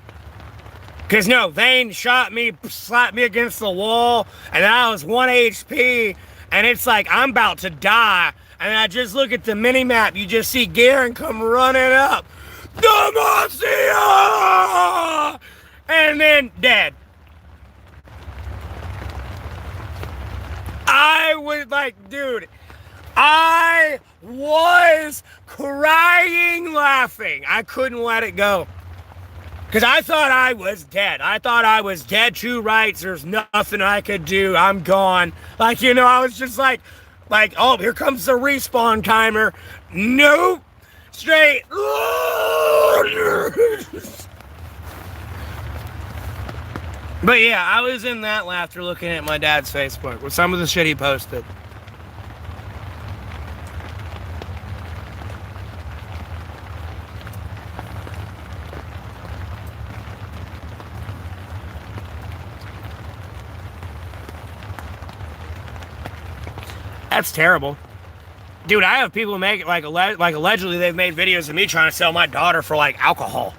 Because no, Vayne shot me, slapped me against the wall, and I was 1 HP, and it's like I'm about to die. And I just look at the mini-map, you just see Garen come running up. Demacia! And then dead. I was like, dude, I was crying laughing. I couldn't let it go. Because I thought I was dead. I thought I was dead to rights. There's nothing I could do. I'm gone. Like, you know, I was just like, oh, here comes the respawn timer. Nope. Straight. But yeah, I was in that laughter looking at my dad's Facebook with some of the shit he posted. That's terrible. Dude, I have people make it like allegedly they've made videos of me trying to sell my daughter for like alcohol.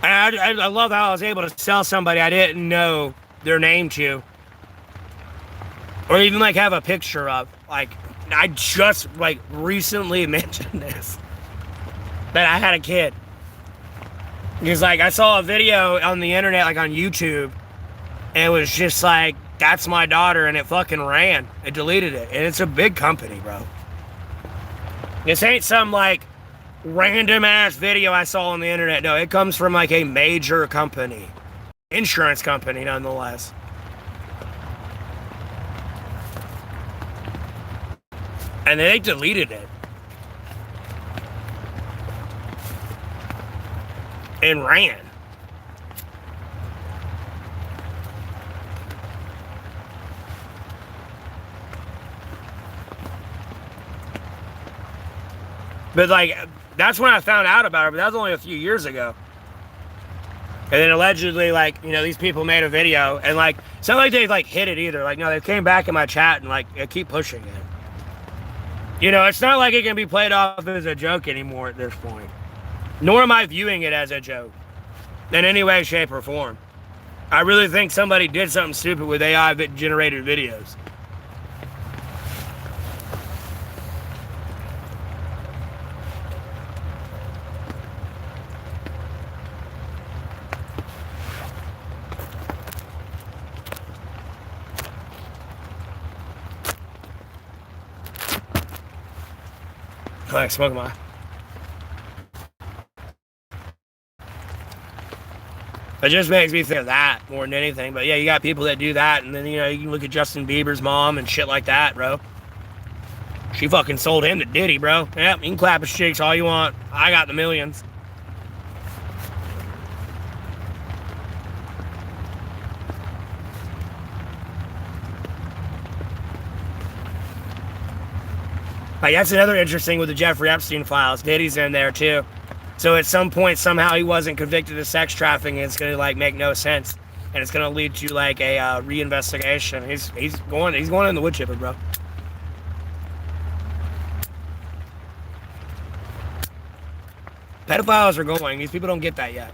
And I love how I was able to sell somebody I didn't know their name to. Or even like have a picture of. Like, I just like recently mentioned this. That I had a kid. Because like I saw a video on the internet, like on YouTube. And it was just like, that's my daughter, and it fucking ran. It deleted it. And it's a big company, bro. This ain't some like random ass video I saw on the internet. No, it comes from like a major company. Insurance company, nonetheless. And they deleted it. And ran. But like, that's when I found out about it, but that was only a few years ago. And then allegedly, like, you know, these people made a video, and like, it's not like they like hit it either. Like, no, they came back in my chat and like, keep pushing it. You know, it's not like it can be played off as a joke anymore at this point. Nor am I viewing it as a joke in any way, shape, or form. I really think somebody did something stupid with AI-generated videos. Like smoking my. It just makes me think of that more than anything. But yeah, you got people that do that, and then you know you can look at Justin Bieber's mom and shit like that, bro. She fucking sold him to Diddy, bro. Yep, you can clap his cheeks all you want. I got the millions. Like, that's another interesting with the Jeffrey Epstein files. Diddy's in there too. So at some point, somehow he wasn't convicted of sex trafficking. It's gonna like make no sense, and it's gonna lead to like a reinvestigation. He's going in the wood chipper, bro. Pedophiles are going. These people don't get that yet.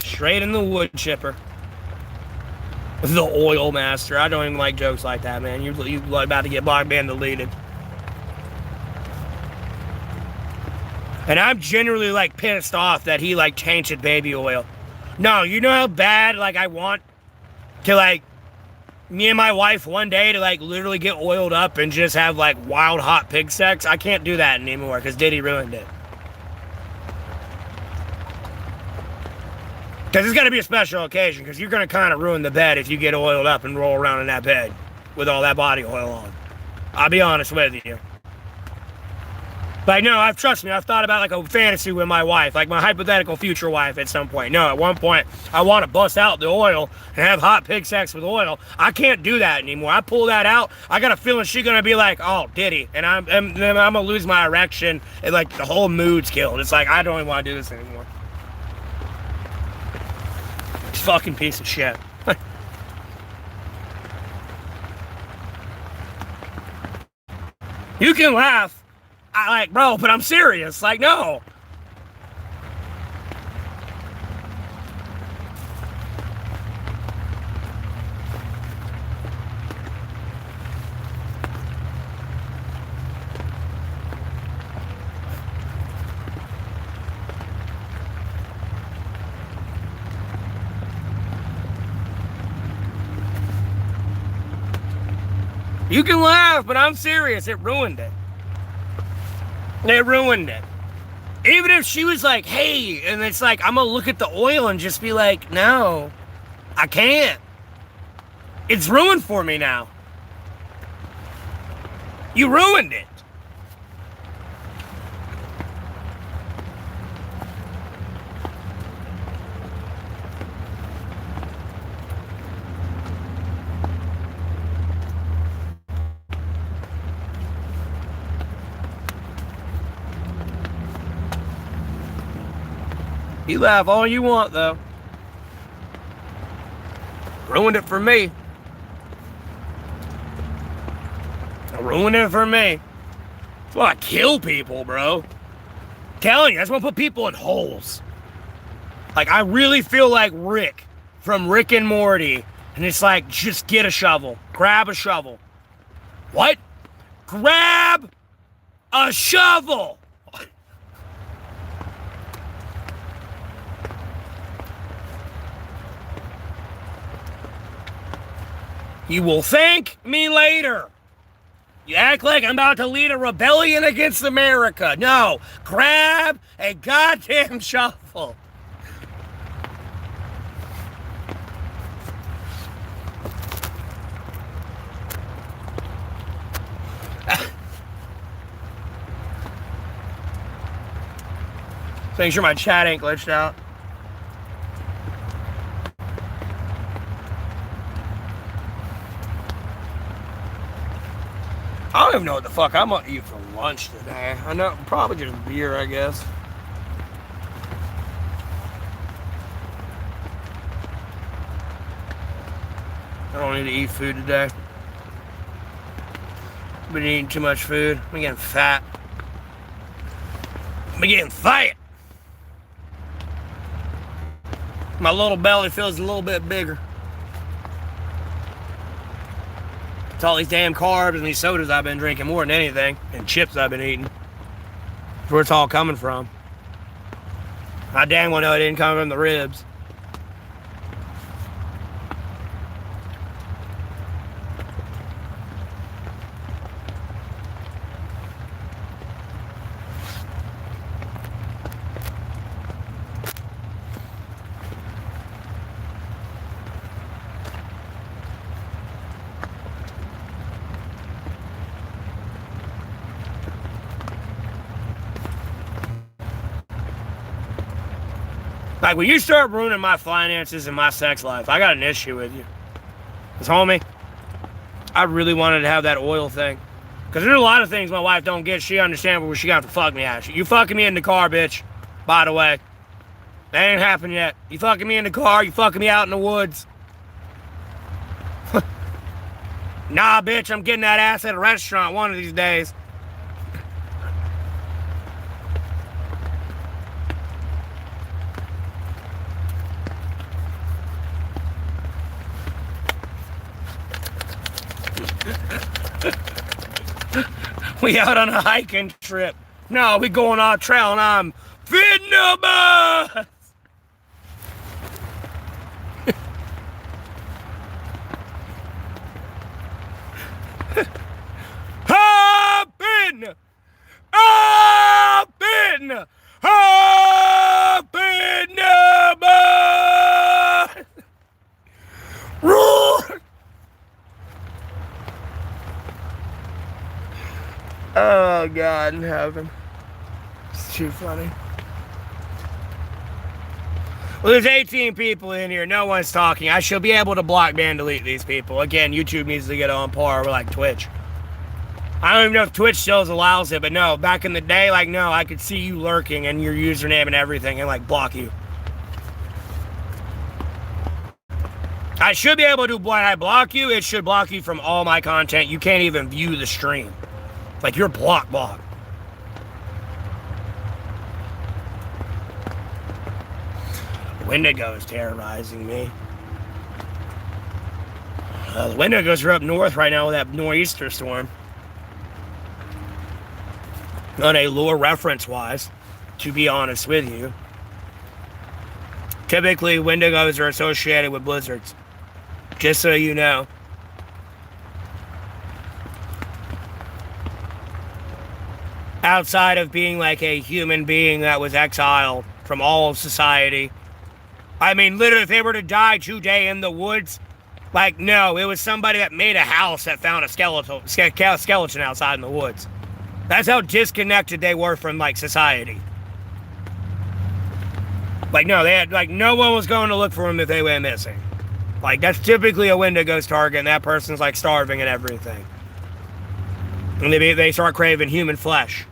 Straight in the wood chipper. The oil master. I don't even like jokes like that, man. You're about to get blocked and deleted. And I'm generally like pissed off that he like tainted baby oil. No, you know how bad like I want to like me and my wife one day to like literally get oiled up and just have like wild hot pig sex? I can't do that anymore because Diddy ruined it. Because it's got to be a special occasion, because you're going to kind of ruin the bed if you get oiled up and roll around in that bed with all that body oil on. I'll be honest with you. Like, no, trust me, I've thought about like a fantasy with my wife, like my hypothetical future wife at some point. No, at one point, I want to bust out the oil and have hot pig sex with oil. I can't do that anymore. I pull that out, I got a feeling she's going to be like, oh, Diddy. And I'm going to lose my erection, and like the whole mood's killed. It's like, I don't even want to do this anymore. Fucking piece of shit. You can laugh. Like, bro, but I'm serious. Like, no. You can laugh, but I'm serious. It ruined it. It ruined it. Even if she was like, hey, and it's like, I'm going to look at the oil and just be like, no, I can't. It's ruined for me now. You ruined it. You laugh all you want, though. Ruined it for me. Ruined it for me. That's why I kill people, bro. I'm telling you, that's why I put people in holes. Like, I really feel like Rick from Rick and Morty. And it's like, just get a shovel. Grab a shovel. What? Grab a shovel! You will thank me later. You act like I'm about to lead a rebellion against America. No, grab a goddamn shovel. Make sure my chat ain't glitched out. I don't even know what the fuck I'm gonna eat for lunch today. I know, probably just beer, I guess. I don't need to eat food today. I've been eating too much food. I'm getting fat. I'm getting fat. My little belly feels a little bit bigger. It's all these damn carbs and these sodas I've been drinking more than anything. And chips I've been eating. That's where it's all coming from. I dang well know it didn't come from the ribs. Like, when you start ruining my finances and my sex life, I got an issue with you. Because, homie, I really wanted to have that oil thing. Because there's a lot of things my wife don't get. She understands where she got to fuck me at. You fucking me in the car, bitch. By the way. That ain't happened yet. You fucking me in the car. You fucking me out in the woods. Nah, bitch, I'm getting that ass at a restaurant one of these days. We out on a hiking trip. No, we going on a trail and I'm fitting the bus. Hop in the bus. Roar. Oh, God in heaven. It's too funny. Well, there's 18 people in here. No one's talking. I should be able to block, ban, delete these people. Again, YouTube needs to get on par with, like, Twitch. I don't even know if Twitch still allows it, but no, back in the day, like, no, I could see you lurking and your username and everything and, like, block you. I should be able to, when I block you, it should block you from all my content. You can't even view the stream. Like, you're blocked. Wendigo is terrorizing me. The Wendigos are up north right now with that nor'easter storm. On a lore reference-wise, to be honest with you. Typically, Wendigos are associated with blizzards. Just so you know. Outside of being like a human being that was exiled from all of society. I mean, literally, if they were to die today in the woods, like, no, it was somebody that made a house that found a skeleton outside in the woods. That's how disconnected they were from, like, society. Like, no, they had, like, no one was going to look for them if they went missing. Like, that's typically a Wendigo's target, and that person's, like, starving and everything. And they start craving human flesh.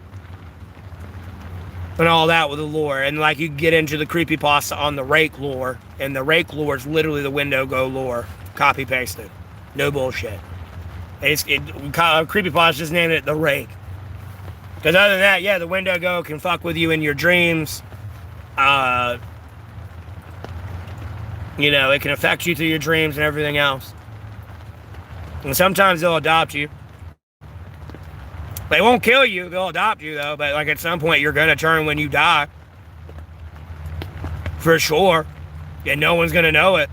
And all that with the lore. And, like, you get into the creepypasta on the rake lore, and the rake lore is literally the Wendigo lore. Copy-pasted. No bullshit. Creepypasta just named it the rake. Because other than that, yeah, the Wendigo can fuck with you in your dreams. You know, it can affect you through your dreams and everything else. And sometimes they'll adopt you. They won't kill you, they'll adopt you though, but like at some point you're gonna turn when you die. For sure. And no one's gonna know it.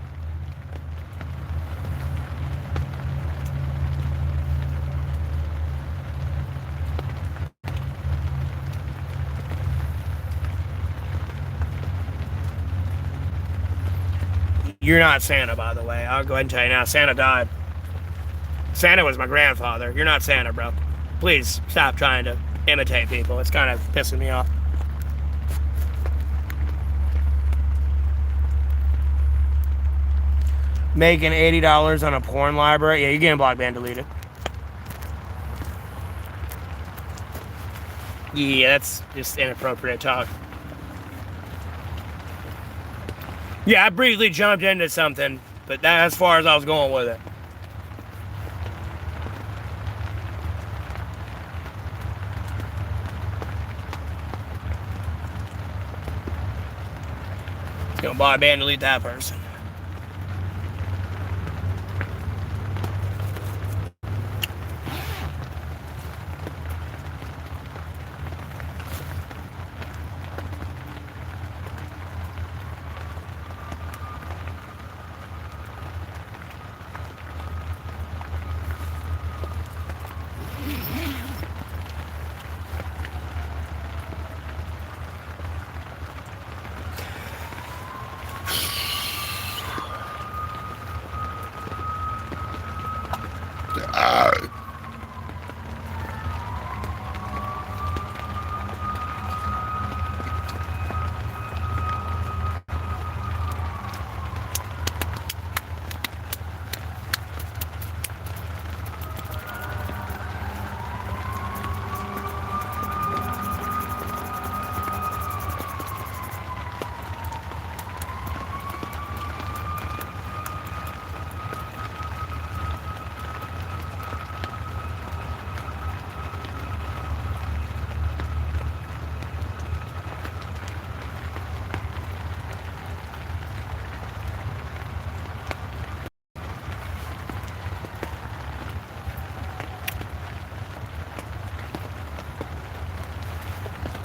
You're not Santa, by the way. I'll go ahead and tell you now. Santa died. Santa was my grandfather. You're not Santa, bro. Please stop trying to imitate people. It's kind of pissing me off. Making $80 on a porn library. Yeah, you're getting blocked, ban, deleted. Yeah, that's just inappropriate talk. Yeah, I briefly jumped into something, but that's as far as I was going with it. It's gonna buy a ban, delete that person.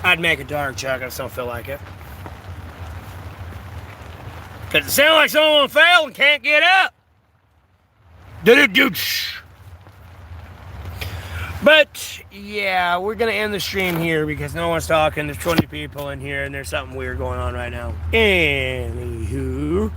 I'd make a dark joke, I just don't feel like it. Because it sounds like someone fell and can't get up. But, yeah, we're going to end the stream here because no one's talking. There's 20 people in here and there's something weird going on right now. Anywho.